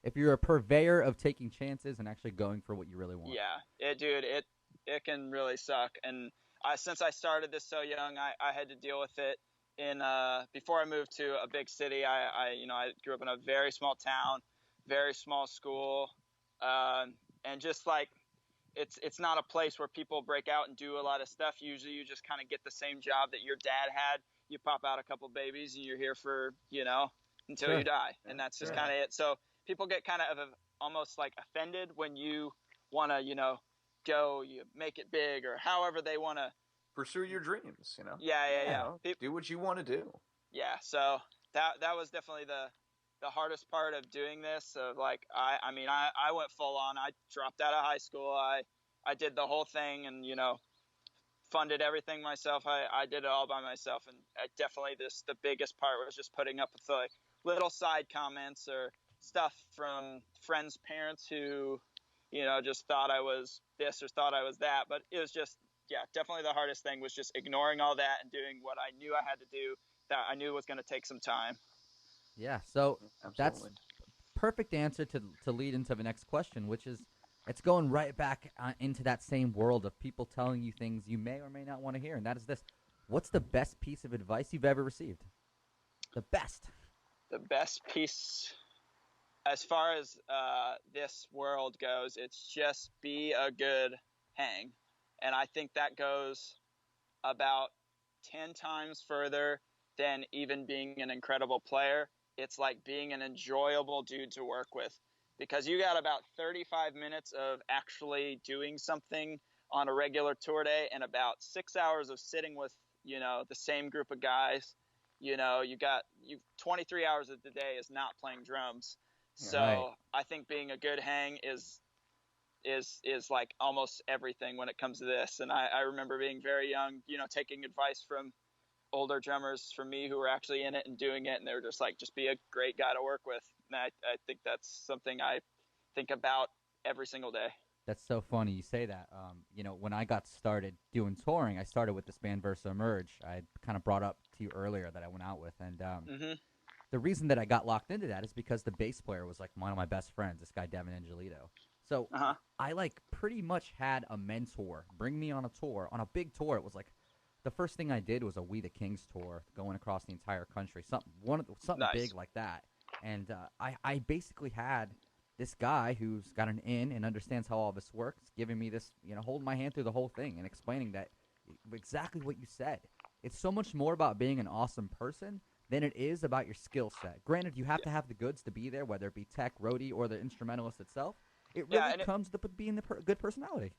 if you're a purveyor of taking chances and actually going for what you really want. Yeah, it can really suck. And since I started this so young, I had to deal with it. Before I moved to a big city, I grew up in a very small town, very small school, and just like it's not a place where people break out and do a lot of stuff. Usually, you just kind of get the same job that your dad had. You pop out a couple babies, and you're here for until Sure. you die, and that's just kind of it. So people get kind of almost like offended when you want to go, you make it big, or however they want to Pursue your dreams. Yeah. Do what you want to do. Yeah, so that was definitely the hardest part of doing this. Of like, I went full on. I dropped out of high school. I did the whole thing and funded everything myself. I did it all by myself, and definitely the biggest part was just putting up with like little side comments or stuff from friends' parents who just thought I was this or thought I was that. But it was just definitely the hardest thing was just ignoring all that and doing what I knew I had to do that I knew was going to take some time. Yeah, so that's Absolutely. perfect answer to lead into the next question, which is it's going right back into that same world of people telling you things you may or may not want to hear, and that is this. What's the best piece of advice you've ever received? The best piece as far as this world goes, it's just be a good hang. And I think that goes about 10 times further than even being an incredible player. It's like being an enjoyable dude to work with, because you got about 35 minutes of actually doing something on a regular tour day and about 6 hours of sitting with, the same group of guys. You 23 hours of the day is not playing drums. So Right. I think being a good hang is like almost everything when it comes to this. And I remember being very young, taking advice from older drummers from me who were actually in it and doing it. And they were just like, just be a great guy to work with. And I think that's something I think about every single day. That's so funny you say that. When I got started doing touring, I started with this band Versa Emerge. I kind of brought up to you earlier that I went out with. And the reason that I got locked into that is because the bass player was like one of my best friends, this guy Devin Angelito. So I like pretty much had a mentor bring me on a tour. On a big tour, it was like the first thing I did was a We the Kings tour, going across the entire country, something Nice. big like that. And I basically had this guy who's got an in and understands how all this works, giving me this, holding my hand through the whole thing and explaining that exactly what you said. It's so much more about being an awesome person than it is about your skill set. Granted, you have to have the goods to be there, whether it be tech, roadie, or the instrumentalist itself. It really comes to being the good personality.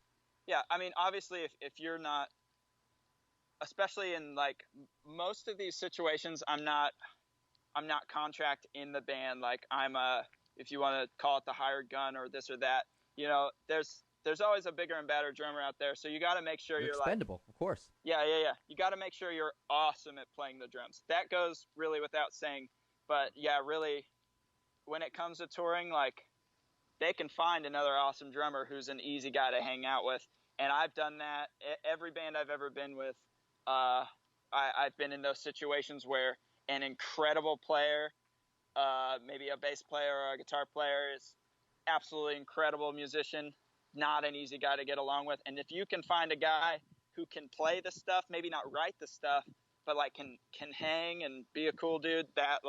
Yeah, I mean, obviously, if you're not, especially in like most of these situations, I'm not contract in the band. Like I'm if you want to call it the hired gun or this or that, there's always a bigger and better drummer out there. So you got to make sure you're expendable, of course. Yeah. You got to make sure you're awesome at playing the drums. That goes really without saying. But yeah, really, when it comes to touring, like they can find another awesome drummer who's an easy guy to hang out with. And I've done that. Every band I've ever been with, I've been in those situations where an incredible player, maybe a bass player or a guitar player, is absolutely incredible musician, not an easy guy to get along with. And if you can find a guy who can play the stuff, maybe not write the stuff, but like can hang and be a cool dude, that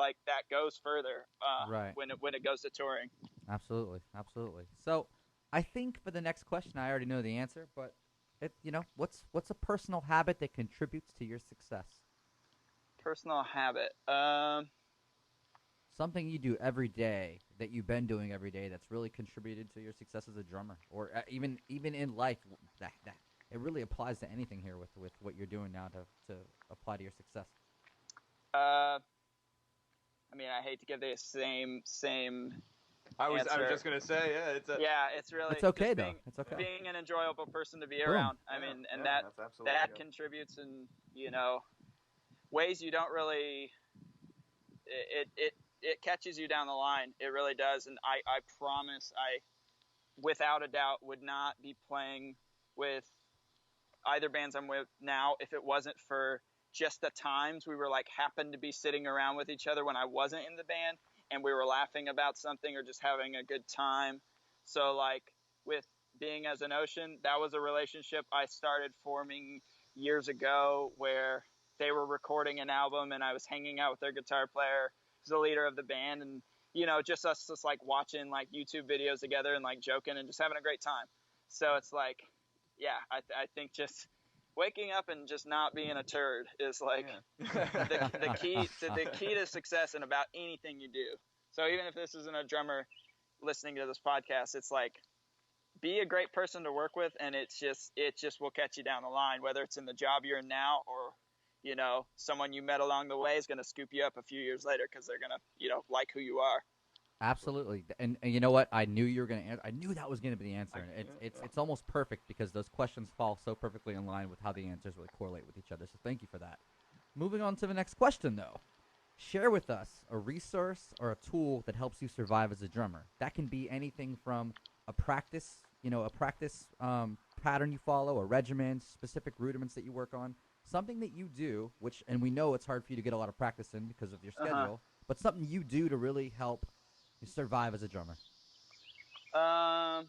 goes further right. when it goes to touring. Absolutely. So I think for the next question, I already know the answer, but what's a personal habit that contributes to your success? Personal habit. Something you do every day that you've been doing every day that's really contributed to your success as a drummer, or even in life. That it really applies to anything here with what you're doing now to apply to your success. I mean, I hate to give the same. I was answer. just gonna say, it's really. It's okay though. It's okay. Being an enjoyable person to be Boom. around. I mean, and that contributes in ways you don't really. It catches you down the line. It really does. And I promise without a doubt, would not be playing with either bands I'm with now if it wasn't for just the times we were happened to be sitting around with each other when I wasn't in the band and we were laughing about something or just having a good time. So with Being as an Ocean, that was a relationship I started forming years ago where they were recording an album and I was hanging out with their guitar player, who's the leader of the band, and just us watching YouTube videos together and joking and just having a great time. So it's I think just waking up and just not being a turd is the key to success in about anything you do. So even if this isn't a drummer listening to this podcast, it's be a great person to work with, and it just will catch you down the line, whether it's in the job you're in now or someone you met along the way is going to scoop you up a few years later because they're going to like who you are. Absolutely. And you know what? I knew you were going to answer. I knew that was going to be the answer. It's almost perfect because those questions fall so perfectly in line with how the answers really correlate with each other. So thank you for that. Moving on to the next question, though. Share with us a resource or a tool that helps you survive as a drummer. That can be anything from a practice pattern you follow, a regimen, specific rudiments that you work on, something that you do, and we know it's hard for you to get a lot of practice in because of your schedule, but something you do to really help you survive as a drummer. I'm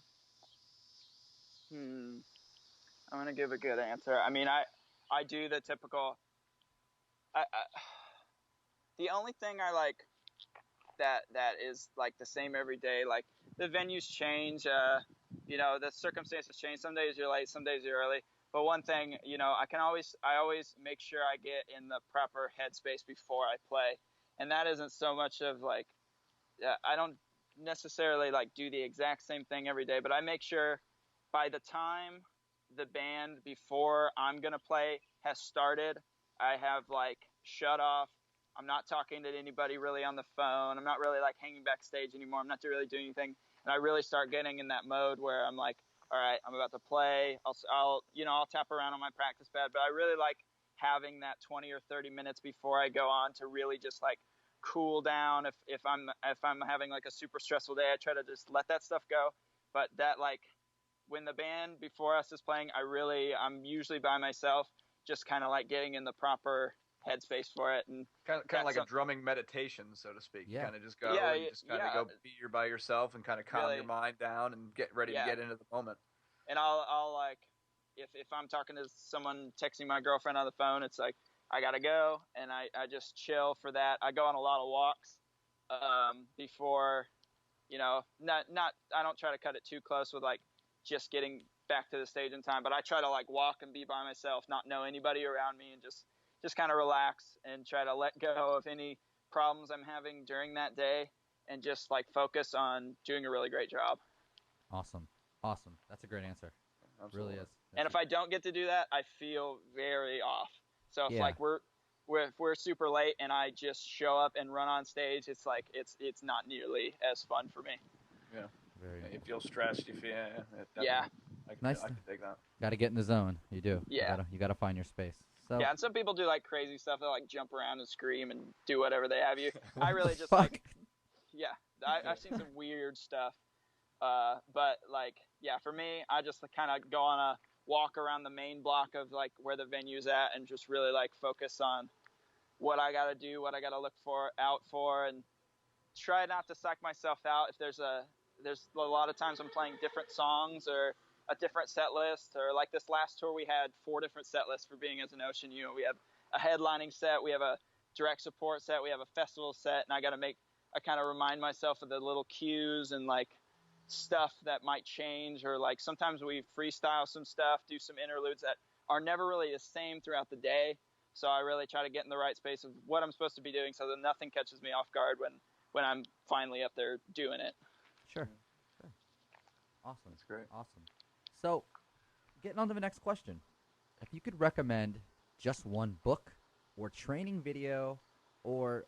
going to give a good answer. I mean, I do the typical, the only thing I like that is the same every day, the venues change, the circumstances change. Some days you're late, some days you're early. But one thing, I always make sure I get in the proper headspace before I play. And that isn't so much of I don't necessarily do the exact same thing every day, but I make sure by the time the band before I'm going to play has started, I have shut off. I'm not talking to anybody really on the phone. I'm not really hanging backstage anymore. I'm not really doing anything. And I really start getting in that mode where I'm all right, I'm about to play. I'll tap around on my practice pad, but I really like having that 20 or 30 minutes before I go on to really just cool down. If I'm having a super stressful day, I try to just let that stuff go. But that when the band before us is playing, I'm usually by myself, just kind of getting in the proper headspace for it, and kind of like a drumming meditation, so to speak. Yeah. You kind of just go, go be by yourself and kind of calm your mind down and get ready to get into the moment. And I'll if I'm talking to someone, texting my girlfriend on the phone, it's like I gotta go, and I just chill for that. I go on a lot of walks before, not I don't try to cut it too close with like just getting back to the stage in time, but I try to like walk and be by myself, not know anybody around me, and just kind of relax and try to let go of any problems I'm having during that day, and just like focus on doing a really great job. Awesome. That's a great answer. Absolutely. Really is. And if I don't get to do that, I feel very off. So if like we're super late and I just show up and run on stage, it's like it's not nearly as fun for me. Yeah. Very You feel stressed. You feel yeah. I can dig that. Got to get in the zone. You do. Yeah. You got to find your space. So yeah, and some people do like crazy stuff. They like jump around and scream and do whatever they have you. I really just fuck? like I've seen some weird stuff. But like for me, I just kind of go on a walk around the main block of like where the venue's at, and just really like focus on what I gotta do, what I gotta look out for, and try not to psych myself out. If there's a lot of times I'm playing different songs or a different set list, or like this last tour we had 4 different set lists for Being as an Ocean. We have a headlining set, we have a direct support set, we have a festival set, and I kind of remind myself of the little cues and like stuff that might change, or like sometimes we freestyle some stuff, do some interludes that are never really the same throughout the day. So I really try to get in the right space of what I'm supposed to be doing, so that nothing catches me off guard when I'm finally up there doing it. Sure. Awesome. That's great. Awesome. So, getting on to the next question. If you could recommend just one book or training video or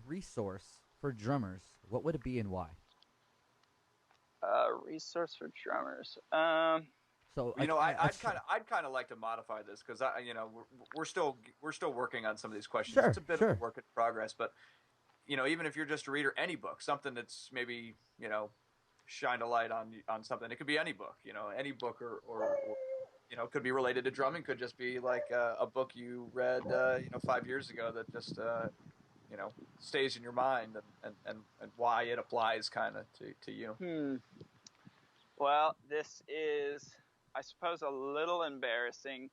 resource for drummers, what would it be and why? Resource for drummers. So I'd kind of like to modify this, because we're still working on some of these questions. Sure, It's a bit of a work in progress, but even if you're just a reader, any book, something that's maybe shine a light on something. It could be any book, any book, or could be related to drumming. Could just be like a book you read 5 years ago that just stays in your mind, and why it applies kind of to you. Well, this is, I suppose, a little embarrassing,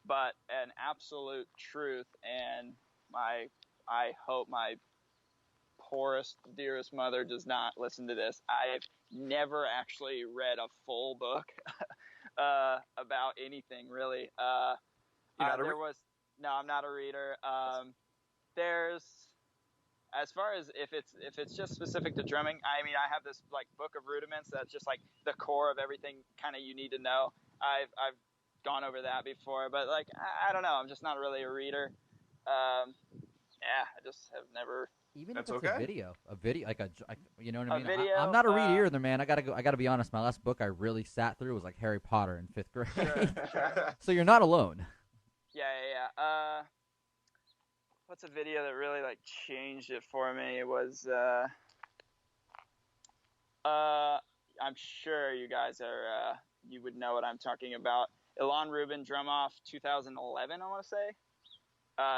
but an absolute truth. And I hope my poorest, dearest mother does not listen to this. I've never actually read a full book about anything, really. No, I'm not a reader. There's, as far as if it's just specific to drumming, I mean, I have this like book of rudiments that's just like the core of everything kind of you need to know. I've gone over that before, but like I don't know, I'm just not really a reader. I just have never. Even That's if it's okay. a video, like you know what I mean? Video, I'm not a reader either, man. I gotta be honest. My last book I really sat through was like Harry Potter in 5th grade. So you're not alone. Yeah. What's a video that really like changed it for me? It was I'm sure you guys are you would know what I'm talking about. Ilan Rubin Drum Off 2011, I want to say.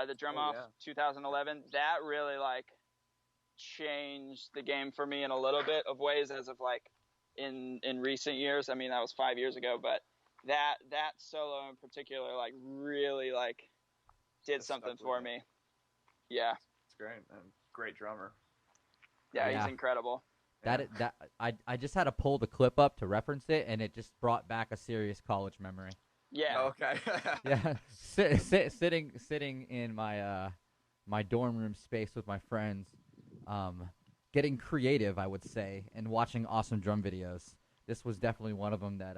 The Drum Off 2011, that really like changed the game for me in a little bit of ways, as of like in recent years. I mean, that was 5 years ago, but that solo in particular like really like did something for me. Yeah. It's great. And great drummer. Yeah, he's incredible. I just had to pull the clip up to reference it, and it just brought back a serious college memory. Yeah. Okay. Yeah, sitting in my my dorm room space with my friends, getting creative, I would say, and watching awesome drum videos. This was definitely one of them that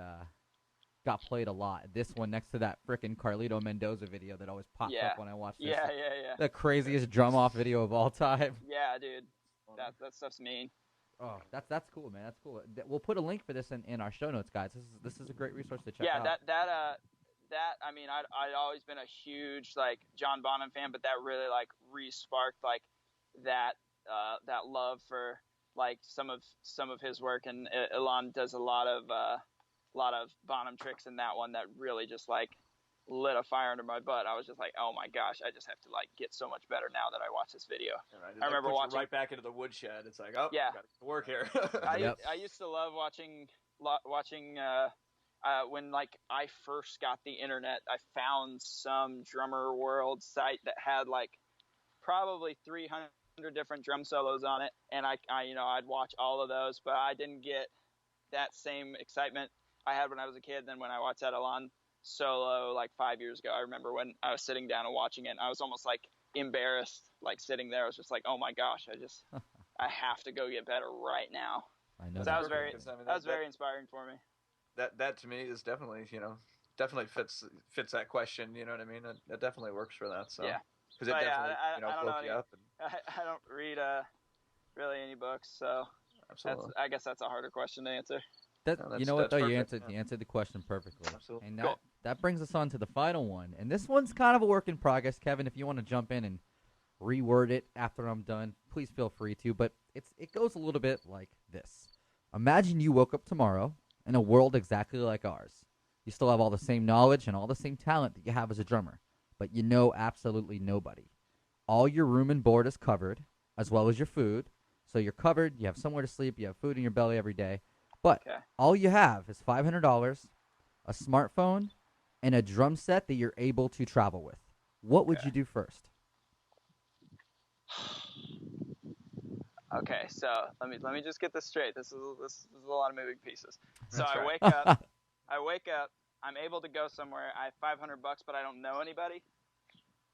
got played a lot. This one next to that frickin' Carlito Mendoza video that always pops up when I watch this. Yeah. The craziest drum off video of all time. Yeah, dude. That stuff's mean. Oh, that's cool, man. That's cool. We'll put a link for this in our show notes, guys. This is a great resource to check out. Yeah, that I mean, I'd always been a huge like John Bonham fan, but that really like re-sparked like that love for like some of his work, and Ilan does a lot of Bonham tricks in that one that really just like lit a fire under my butt. I was just like, oh my gosh, I just have to like get so much better now that I watch this video. Right. I remember watching right back into the woodshed. It's like, oh, yeah, gotta work here. I used to love watching when like I first got the internet, I found some drummer world site that had like probably 300 different drum solos on it, and I'd watch all of those, but I didn't get that same excitement I had when I was a kid than when I watched that Alon solo like 5 years ago. I remember when I was sitting down and watching it, and I was almost like embarrassed, like sitting there. I was just like, oh my gosh, I have to go get better right now. I know that was perfect, that was very inspiring for me. That to me is definitely, definitely fits that question. You know what I mean? That definitely works for that. So Yeah, because it definitely I don't woke know you up. And, I don't read really any books, so absolutely. I guess that's a harder question to answer. You know what though? You perfect, answered the question perfectly. Absolutely. And Cool. that brings us on to the final one. And this one's kind of a work in progress. Kevin, if you want to jump in and reword it after I'm done, please feel free to. But it goes a little bit like this. Imagine you woke up tomorrow in a world exactly like ours. You still have all the same knowledge and all the same talent that you have as a drummer, but you know absolutely nobody. All your room and board is covered, as well as your food. So you're covered, you have somewhere to sleep, you have food in your belly every day. But all you have is $500, a smartphone, and a drum set that you're able to travel with. What would you do first? Okay, so let me just get this straight. This is a lot of moving pieces. So That's I right. wake up, I'm able to go somewhere. I have $500, but I don't know anybody.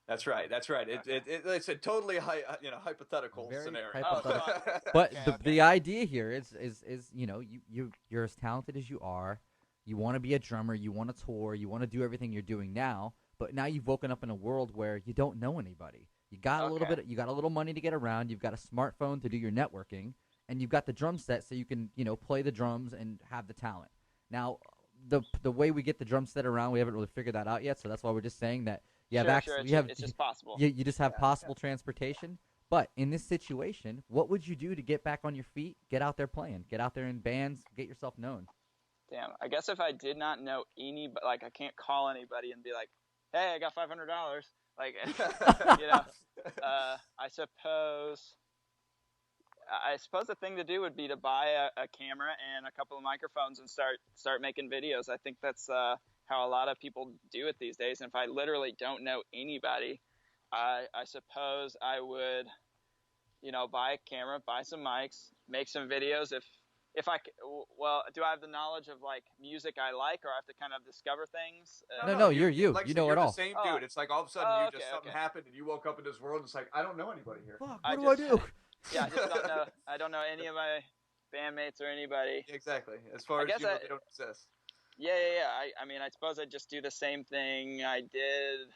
That's right. It's a totally hypothetical Very scenario. hypothetical. But the idea here is you're as talented as you are. You want to be a drummer. You want to tour. You want to do everything you're doing now. But now you've woken up in a world where you don't know anybody. You got a little bit. You got a little money to get around. You've got a smartphone to do your networking, and you've got the drum set so you can play the drums and have the talent. Now, the way we get the drum set around, we haven't really figured that out yet. So that's why we're just saying that you have access. It's just possible. You just have possible transportation. But in this situation, what would you do to get back on your feet, get out there playing, get out there in bands, get yourself known? Damn, I guess if I did not know anybody, like I can't call anybody and be like, hey, I got $500. Like, I suppose the thing to do would be to buy a camera and a couple of microphones and start making videos. I think that's how a lot of people do it these days. And if I literally don't know anybody, I suppose I would, buy a camera, buy some mics, make some videos. If I, well, do I have the knowledge of like music I like, or I have to kind of discover things? No, you're you. Like, you know it all. Same dude. It's like all of a sudden something happened and you woke up in this world. And it's like, I don't know anybody here. Fuck, what do I do? Yeah, I just don't know. I don't know any of my bandmates or anybody. Exactly. As far as they don't exist. Yeah. I mean, I suppose I'd just do the same thing I did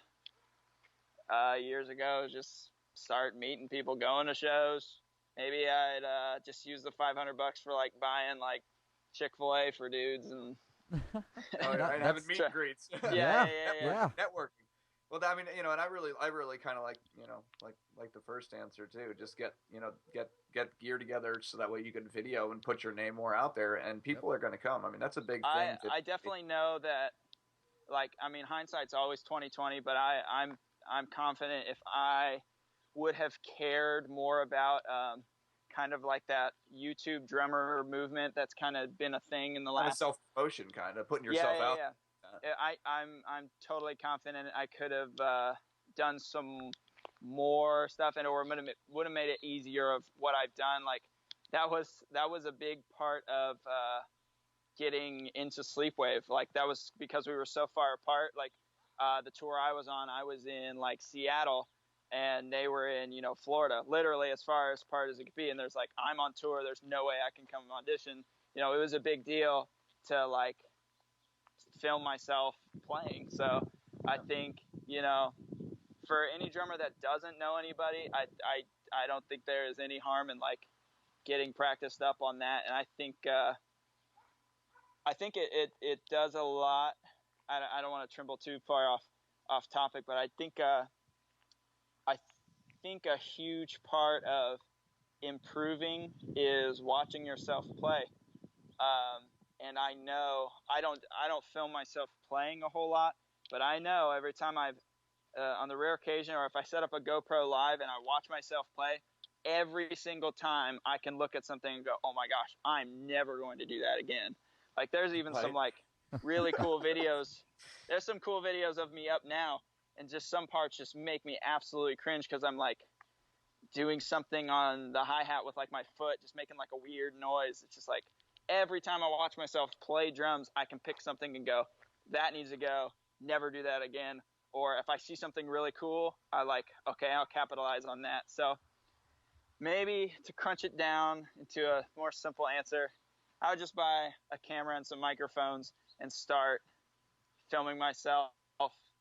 years ago. Just start meeting people, going to shows. Maybe I'd just use the $500 for like buying like Chick-fil-A for dudes and having meet and greets. Yeah. Networking. Well, I mean, and I really kind of like, like the first answer too. Just get gear together so that way you can video and put your name more out there, and people are going to come. I mean, that's a big thing. I definitely know that. Like, I mean, hindsight's always 20/20, but I'm confident if I would have cared more about kind of like that YouTube drummer movement that's kind of been a thing in the last self-promotion, kind of putting yourself out. I'm totally confident I could have done some more stuff, and it would have made it easier of what I've done. Like that was a big part of getting into Sleepwave. Like that was because we were so far apart. Like the tour I was on, I was in like Seattle, and they were in Florida, literally as far apart as it could be. And there's like, I'm on tour, there's no way I can come audition. It was a big deal to like film myself playing. So I think for any drummer that doesn't know anybody, I don't think there is any harm in like getting practiced up on that. And I think it does a lot. I don't want to trimble too far off topic, but I think a huge part of improving is watching yourself play. And I know I don't film myself playing a whole lot, but I know every time I've on the rare occasion, or if I set up a GoPro Live and I watch myself play, every single time I can look at something and go, oh my gosh, I'm never going to do that again. Like there's even some like really cool videos. There's some cool videos of me up now, and just some parts just make me absolutely cringe because I'm like doing something on the hi-hat with like my foot, just making like a weird noise. It's just like every time I watch myself play drums, I can pick something and go, that needs to go, never do that again. Or if I see something really cool, I like, okay, I'll capitalize on that. So maybe to crunch it down into a more simple answer, I would just buy a camera and some microphones and start filming myself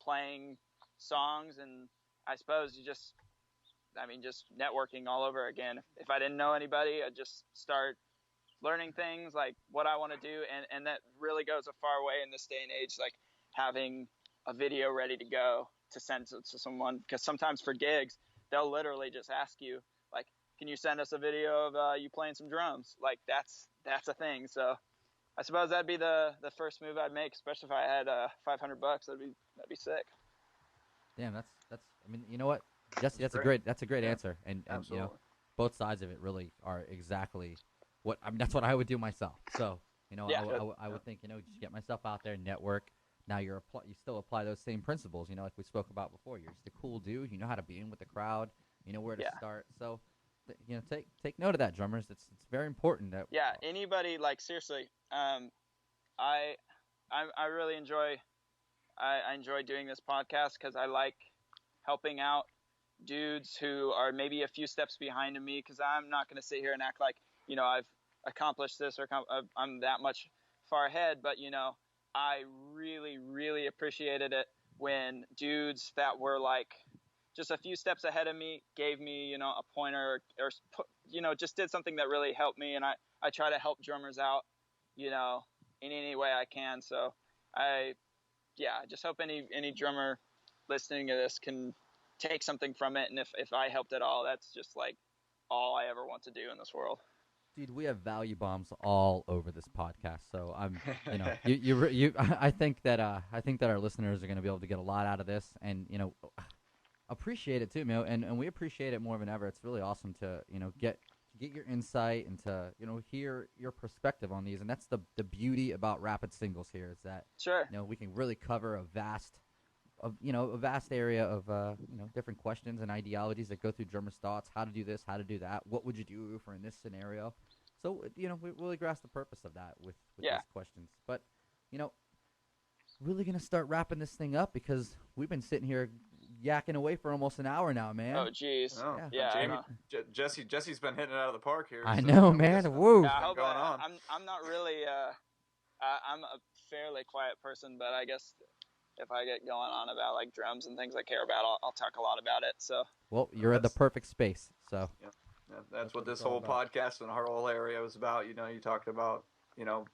playing songs. And I suppose just networking all over again. If I didn't know anybody, I'd just start learning things like what I want to do. And that really goes a far way in this day and age, like having a video ready to go to send to someone. Because sometimes for gigs, they'll literally just ask you, like, can you send us a video of you playing some drums? Like that's a thing. So I suppose that'd be the first move I'd make, especially if I had $500. That'd be sick. Damn, that's. I mean, you know what, Jesse, that's a great answer, and you know, both sides of it really are exactly what I mean. That's what I would do myself. So you know, I would think, you know, just get myself out there, network. Now you still apply those same principles, you know, like we spoke about before. You're just a cool dude. You know how to be in with the crowd. You know where to start. So, you know, take note of that, drummers. It's very important that. Yeah, anybody, like, seriously, I really enjoy doing this podcast because I like helping out dudes who are maybe a few steps behind of me, because I'm not going to sit here and act like, you know, I've accomplished this or I'm that much far ahead. But, you know, I really, really appreciated it when dudes that were like just a few steps ahead of me gave me, you know, a pointer or you know, just did something that really helped me. And I try to help drummers out, you know, in any way I can. So I just hope any drummer listening to this can take something from it. And if I helped at all, that's just like all I ever want to do in this world. Dude, we have value bombs all over this podcast, so I'm, you know, I think that our listeners are going to be able to get a lot out of this, and you know, appreciate it too, man, and we appreciate it more than ever. It's really awesome to, you know, get your insight and to, you know, hear your perspective on these, and that's the beauty about Rapid Singles here, is that sure, you know, we can really cover a vast area of you know, different questions and ideologies that go through drummers' thoughts. How to do this, how to do that. What would you do for in this scenario? So, you know, we really grasp the purpose of that with these questions. But, you know, really gonna start wrapping this thing up because we've been sitting here yakking away for almost an hour now, man. Oh, jeez. Oh, yeah. Jamie, Jesse's been hitting it out of the park here. I know, man. Woo. Yeah, I'm not really. I'm a fairly quiet person, but I guess if I get going on about like drums and things I care about, I'll talk a lot about it. So. Well, you're in the perfect space. So. Yeah. That's what this whole podcast and our whole area was about. You know, you talked about, you know,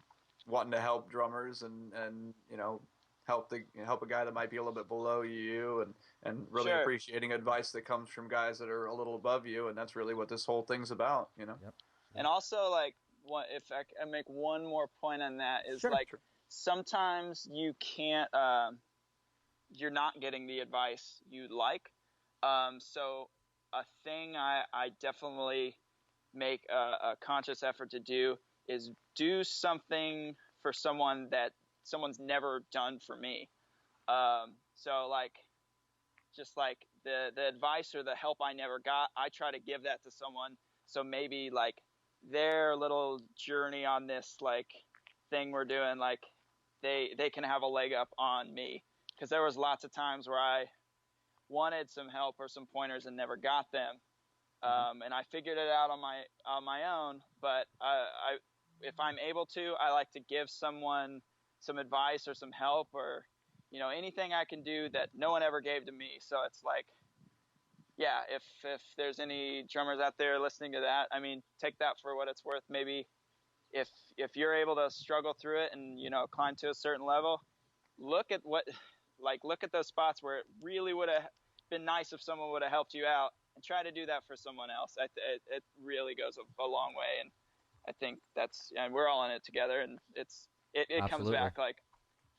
wanting to help drummers and you know, help a guy that might be a little bit below you, and really appreciating advice that comes from guys that are a little above you, and that's really what this whole thing's about, you know. Yep. And also, like, if I can make one more point on that is sometimes you can't, you're not getting the advice you'd like. So a thing I definitely make a conscious effort to do is do something for someone that someone's never done for me. So like, just like the advice or the help I never got, I try to give that to someone. So maybe like their little journey on this like thing we're doing, like they can have a leg up on me. Cause there was lots of times where I wanted some help or some pointers and never got them. And I figured it out on my own, but if I'm able to, I like to give someone some advice or some help or, you know, anything I can do that no one ever gave to me. So it's like, yeah, if there's any drummers out there listening to that, I mean, take that for what it's worth. Maybe if you're able to struggle through it and, you know, climb to a certain level, look at those spots where it really would have been nice if someone would have helped you out, and try to do that for someone else. It really goes a long way. And I think and we're all in it together, and it comes back. Like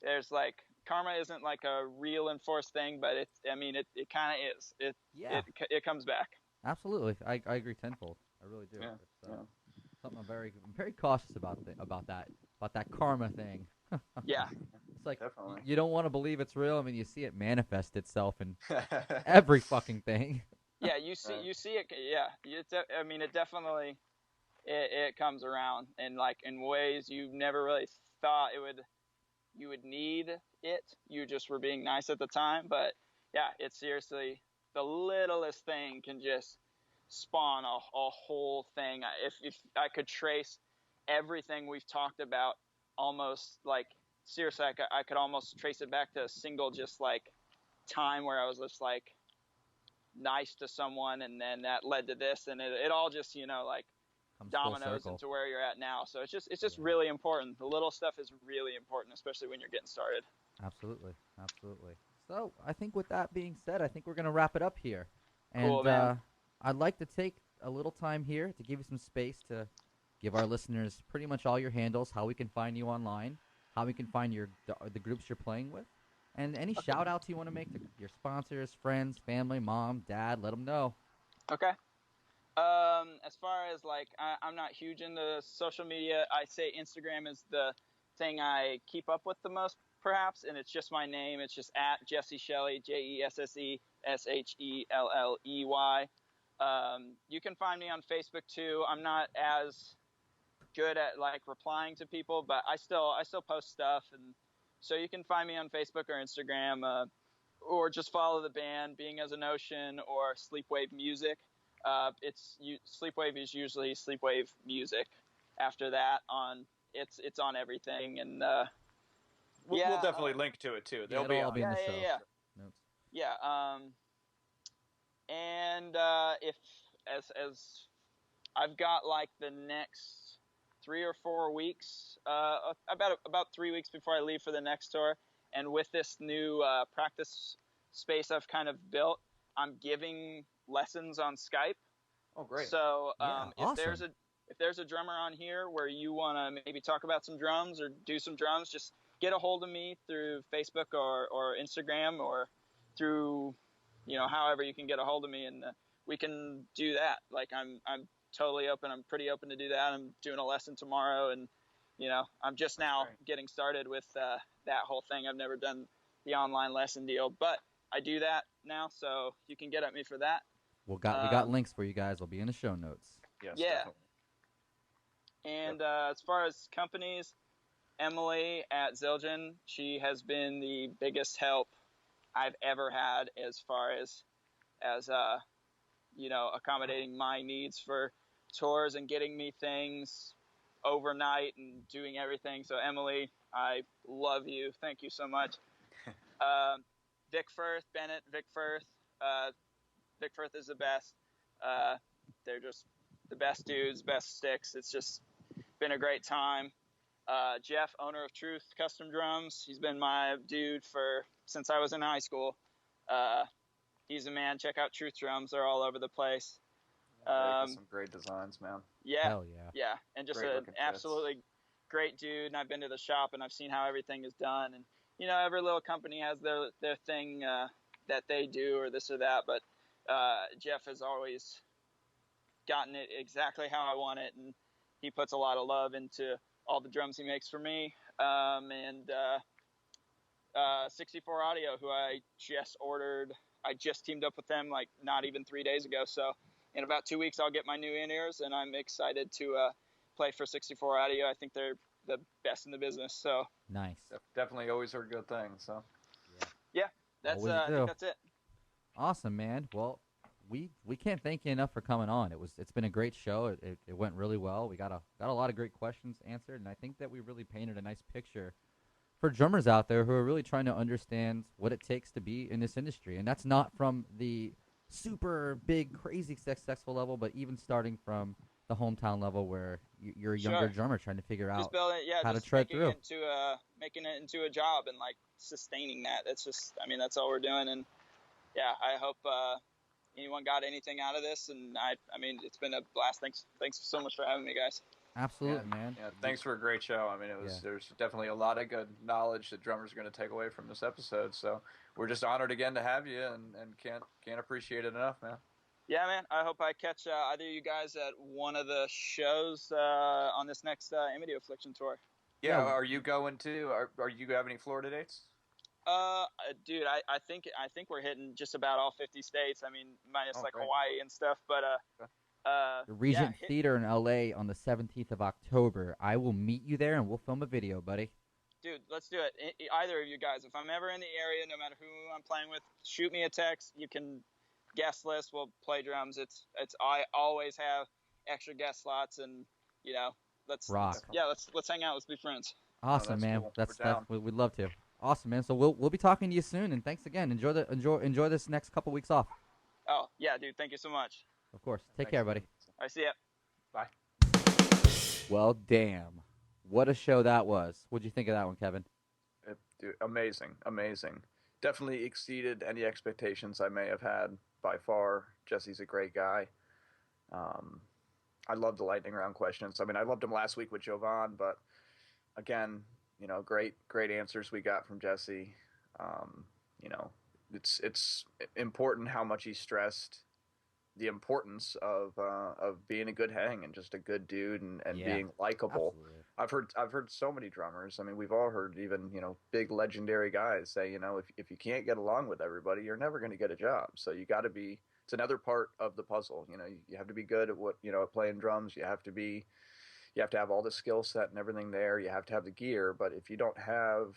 there's like, karma isn't like a real enforced thing, but it kind of is. It comes back. Absolutely. I agree tenfold. I really do. Yeah. It's something I'm very cautious about that karma thing. Yeah. It's like Definitely. you don't want to believe it's real. I mean, you see it manifest itself in every fucking thing. Yeah, you see it. Yeah, I mean, it definitely it comes around in like in ways you never really thought you would need it. You just were being nice at the time, but yeah, it's seriously the littlest thing can just spawn a whole thing. If I could trace everything we've talked about, almost like seriously, I could almost trace it back to a single just like time where I was just like nice to someone, and then that led to this, and it all just like Comes full dominoes circle. into where you're at now. So it's just really important. The little stuff is really important, especially when you're getting started. Absolutely, absolutely. So I think with that being said, I think we're gonna wrap it up here, Cool, and man. I'd like to take a little time here to give you some space to give our listeners pretty much all your handles, how we can find you online, how we can find the groups you're playing with, and any shout outs you want to make to your sponsors, friends, family, mom, dad. Let them know. Okay. As far as like, I'm not huge into social media. I say Instagram is the thing I keep up with the most, perhaps, and it's just my name. It's just at Jesse Shelley, JESSESHELLEY. You can find me on Facebook too. I'm not as good at like replying to people, but I still post stuff, and so you can find me on Facebook or Instagram, or just follow the band Being as an Ocean or Sleepwave Music. Sleepwave is usually Sleepwave Music. After that, it's on everything, and We'll definitely link to it too. Yeah, it'll all be in the show notes. yeah. And if as I've got like the next 3 or 4 weeks, about 3 weeks before I leave for the next tour, and with this new practice space I've kind of built, I'm giving lessons on Skype. Oh, great. So Yeah, if there's a drummer on here where you want to maybe talk about some drums or do some drums, just get a hold of me through Facebook or Instagram, or through however you can get a hold of me, and we can do that. Like I'm totally open. I'm pretty open to do that. I'm doing a lesson tomorrow, and I'm just now getting started with that whole thing. I've never done the online lesson deal, but I do that now, so you can get at me for that. We got links for you guys. They'll be in the show notes. Yes, yeah. definitely. And as far as companies, Emily at Zildjian, she has been the biggest help I've ever had as far as accommodating my needs for tours and getting me things overnight and doing everything. So Emily, I love you. Thank you so much. Vic Firth, Vic Firth. Vic Firth is the best. They're just the best dudes, best sticks. It's just been a great time. Jeff, owner of Truth Custom Drums, he's been my dude since I was in high school. He's a man. Check out Truth Drums; they're all over the place. Some great designs, man. Yeah, hell yeah, yeah, and just an absolutely great dude. And I've been to the shop and I've seen how everything is done. And every little company has their thing that they do or this or that, but Jeff has always gotten it exactly how I want it, and he puts a lot of love into all the drums he makes for me. And 64 Audio, who I just ordered. I just teamed up with them like not even 3 days ago. So in about 2 weeks, I'll get my new in-ears, and I'm excited to play for 64 Audio. I think they're the best in the business. So nice. Definitely always heard good things. So yeah, that's I think that's it. Awesome, man. Well, we can't thank you enough for coming on. It's been a great show. It went really well. We got a lot of great questions answered, and I think that we really painted a nice picture for drummers out there who are really trying to understand what it takes to be in this industry. And that's not from the super big, crazy successful level, but even starting from the hometown level where you're a younger drummer trying to figure out how to tread through. Making it into a job and like sustaining that. That's just, that's all we're doing. And yeah, I hope anyone got anything out of this. And it's been a blast. Thanks so much for having me, guys. Absolutely, man. Yeah, thanks for a great show. There's definitely a lot of good knowledge that drummers are going to take away from this episode. So we're just honored again to have you, and can't appreciate it enough, man. Yeah, man. I hope I catch either of you guys at one of the shows on this next Imadio Affliction tour. Yeah, are you going to? Are you have any Florida dates? Dude, I think we're hitting just about all 50 states. I mean, minus Oh, like great. Hawaii and stuff. But Okay. The yeah, Regent Theater in LA on the 17th of October. I will meet you there and we'll film a video, buddy. dude, let's do it. Either of you guys, if I'm ever in the area, no matter who I'm playing with, shoot me a text. You can guest list. We'll play drums. I always have extra guest slots, and you know, Rock. let's hang out. Let's be friends. Awesome, that's man. cool. We're That's down. we'd love to. Awesome, man. So we'll be talking to you soon, and thanks again. Enjoy this next couple weeks off. Oh yeah, dude. Thank you so much. Of course. Take Thanks, care, man. buddy. I see ya. Bye. Well, damn. What a show that was. What'd you think of that one, Kevin? Dude, amazing. Definitely exceeded any expectations I may have had by far. Jesse's a great guy. I love the lightning round questions. I mean, I loved them last week with Jovan, but again, great answers we got from Jesse. You know, it's important how much he stressed the importance of being a good hang and just a good dude and Yeah, being likable. absolutely. I've heard so many drummers. I mean, we've all heard even big legendary guys say if you can't get along with everybody, you're never going to get a job. So you got to be. It's another part of the puzzle. You have to be good at at playing drums. You have to have all the skill set and everything there. You have to have the gear. But if you don't have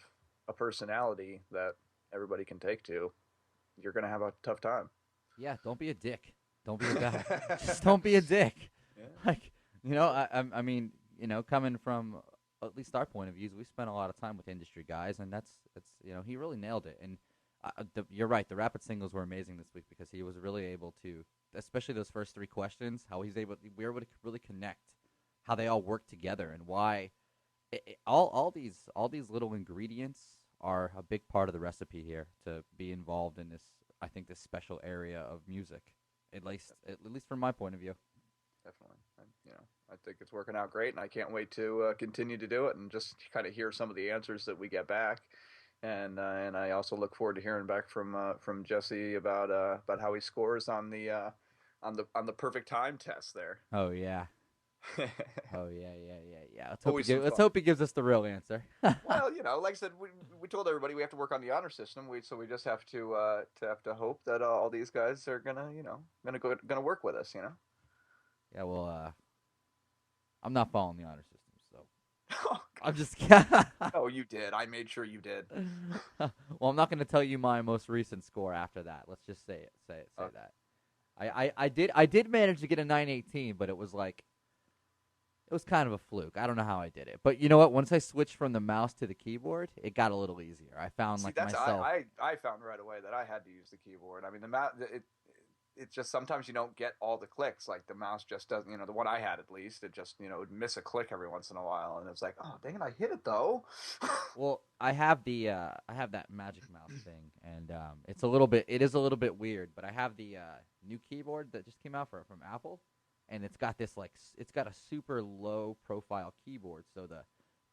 a personality that everybody can take to, you're going to have a tough time. Yeah, don't be a dick. Don't be a guy. Just don't be a dick. Yeah. Like, I mean, coming from at least our point of views, we spent a lot of time with industry guys, and that's he really nailed it. And you're right. The rapid singles were amazing this week because he was really able to, especially those first three questions, how we were able to really connect how they all work together and why all these little ingredients are a big part of the recipe here to be involved in this. I think this special area of music, at least from my point of view. Definitely. I think it's working out great, and I can't wait to continue to do it and just kind of hear some of the answers that we get back. And I also look forward to hearing back from Jesse about how he scores on the perfect time test there. Oh yeah. Oh yeah. Let's hope he gives us the real answer. Well, like I said, we told everybody we have to work on the honor system. So we just have to hope that all these guys are gonna work with us. Yeah. Well, I'm not following the honor system, so Oh, I'm just. oh, you did. I made sure you did. Well, I'm not going to tell you my most recent score after that. Let's just say Okay. that. I did manage to get a 918, but it was kind of a fluke. I don't know how I did it. But you know what? Once I switched from the mouse to the keyboard, it got a little easier. I found myself. I found right away that I had to use the keyboard. I mean, it's just sometimes you don't get all the clicks. Like the mouse just doesn't. The one I had at least, it just would miss a click every once in a while, and it's like, oh dang it, I hit it though. Well, I have that Magic Mouse thing, and it is a little bit weird. But I have the new keyboard that just came out from Apple. And it's got it's got a super low profile keyboard, so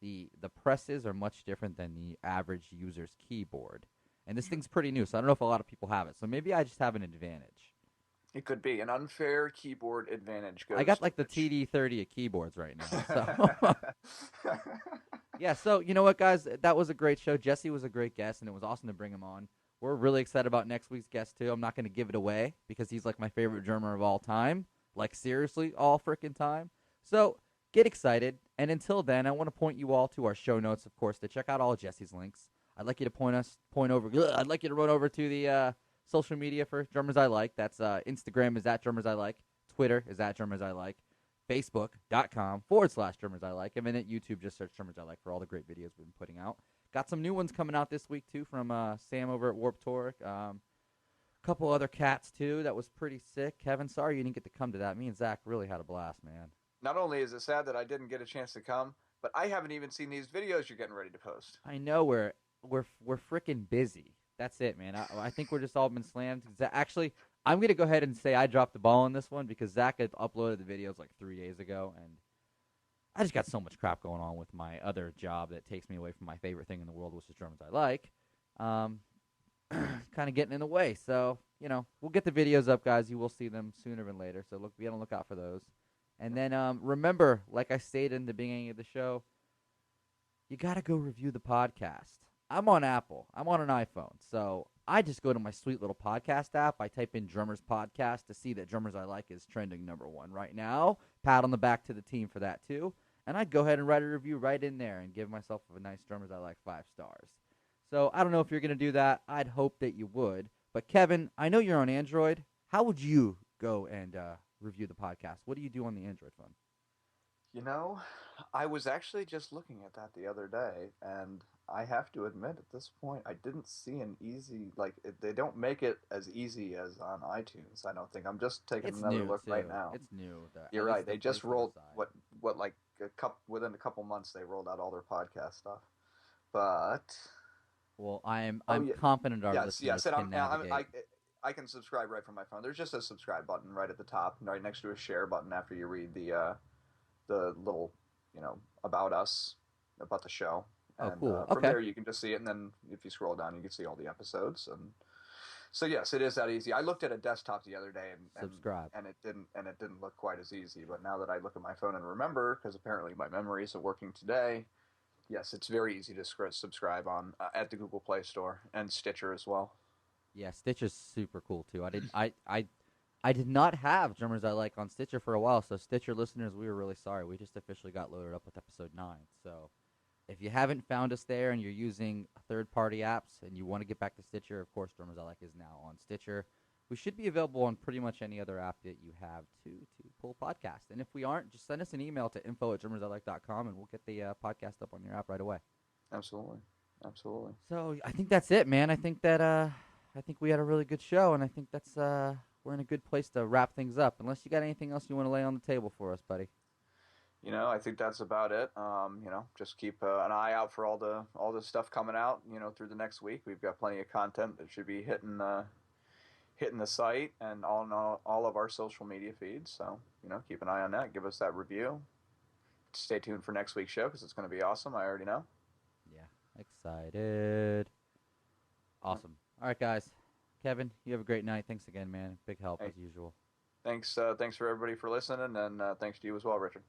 the presses are much different than the average user's keyboard. And this thing's pretty new, so I don't know if a lot of people have it. So maybe I just have an advantage. It could be an unfair keyboard advantage. I got the TD30 of keyboards right now. So yeah, so you know what, guys? That was a great show. Jesse was a great guest, and it was awesome to bring him on. We're really excited about next week's guest too. I'm not going to give it away because he's like my favorite drummer of all time. Like, seriously, all frickin' time. So, get excited. And until then, I want to point you all to our show notes, of course, to check out all Jesse's links. I'd like you to I'd like you to run over to the social media for Drummers I Like. That's Instagram is @DrummersILike. Twitter is @DrummersILike. Facebook.com/Drummers I Like. And then at YouTube, just search Drummers I Like for all the great videos we've been putting out. Got some new ones coming out this week, too, from Sam over at Warped Tour. Couple other cats too that was pretty sick. Kevin, sorry you didn't get to come to that. Me and Zach really had a blast, man. Not only is it sad that I didn't get a chance to come, but I haven't even seen these videos you're getting ready to post. I know we're freaking busy. That's it, man. I think we're just all been slammed. Actually, I'm gonna go ahead and say I dropped the ball on this one because Zach had uploaded the videos like 3 days ago, and I just got so much crap going on with my other job that takes me away from my favorite thing in the world, which is Drummers I Like. Kind of getting in the way. So, we'll get the videos up, guys. You will see them sooner than later. So be on the lookout for those. And then remember, like I stated in the beginning of the show, you got to go review the podcast. I'm on Apple. I'm on an iPhone. So I just go to my sweet little podcast app. I type in Drummers Podcast to see that Drummers I Like is trending #1 right now. Pat on the back to the team for that, too. And I'd go ahead and write a review right in there and give myself a nice Drummers I Like 5 stars. So I don't know if you're going to do that. I'd hope that you would. But Kevin, I know you're on Android. How would you go and review the podcast? What do you do on the Android phone? You know, I was actually just looking at that the other day, and I have to admit at this point, I didn't see an easy, they don't make it as easy as on iTunes, I don't think. I'm just taking It's another new look too. right now. It's new. You're At right. least the They just voiceover rolled side. like within a couple months they rolled out all their podcast stuff. But Well, I'm yeah, confident our yes, listeners and can navigate. I can subscribe right from my phone. There's just a subscribe button right at the top, right next to a share button after you read the little, about us, about the show. Oh, And cool. from Okay. there you can just see it, and then if you scroll down, you can see all the episodes. And so yes, it is that easy. I looked at a desktop the other day, and Subscribe. and it didn't look quite as easy. But now that I look at my phone and remember, because apparently my memories are working today, yes, it's very easy to subscribe on at the Google Play Store and Stitcher as well. Yeah, Stitcher's super cool too. I did not have Drummers I Like on Stitcher for a while, so Stitcher listeners, we were really sorry. We just officially got loaded up with episode 9. So if you haven't found us there and you're using third-party apps and you want to get back to Stitcher, of course, Drummers I Like is now on Stitcher. We should be available on pretty much any other app that you have to pull podcast. And if we aren't, just send us an email to info@drummersilike.com and we'll get the podcast up on your app right away. Absolutely. So I think that's it, man. I think we had a really good show, and I think that's we're in a good place to wrap things up. Unless you got anything else you want to lay on the table for us, buddy. I think that's about it. Just keep an eye out for all the stuff coming out. Through the next week, we've got plenty of content that should be hitting the site and all of our social media feeds. So keep an eye on that. Give us that review. Stay tuned for next week's show because it's going to be awesome. I already know. Yeah, excited. Awesome. All right, guys. Kevin, you have a great night. Thanks again, man. Big help as usual. Thanks for everybody for listening, and thanks to you as well, Richard.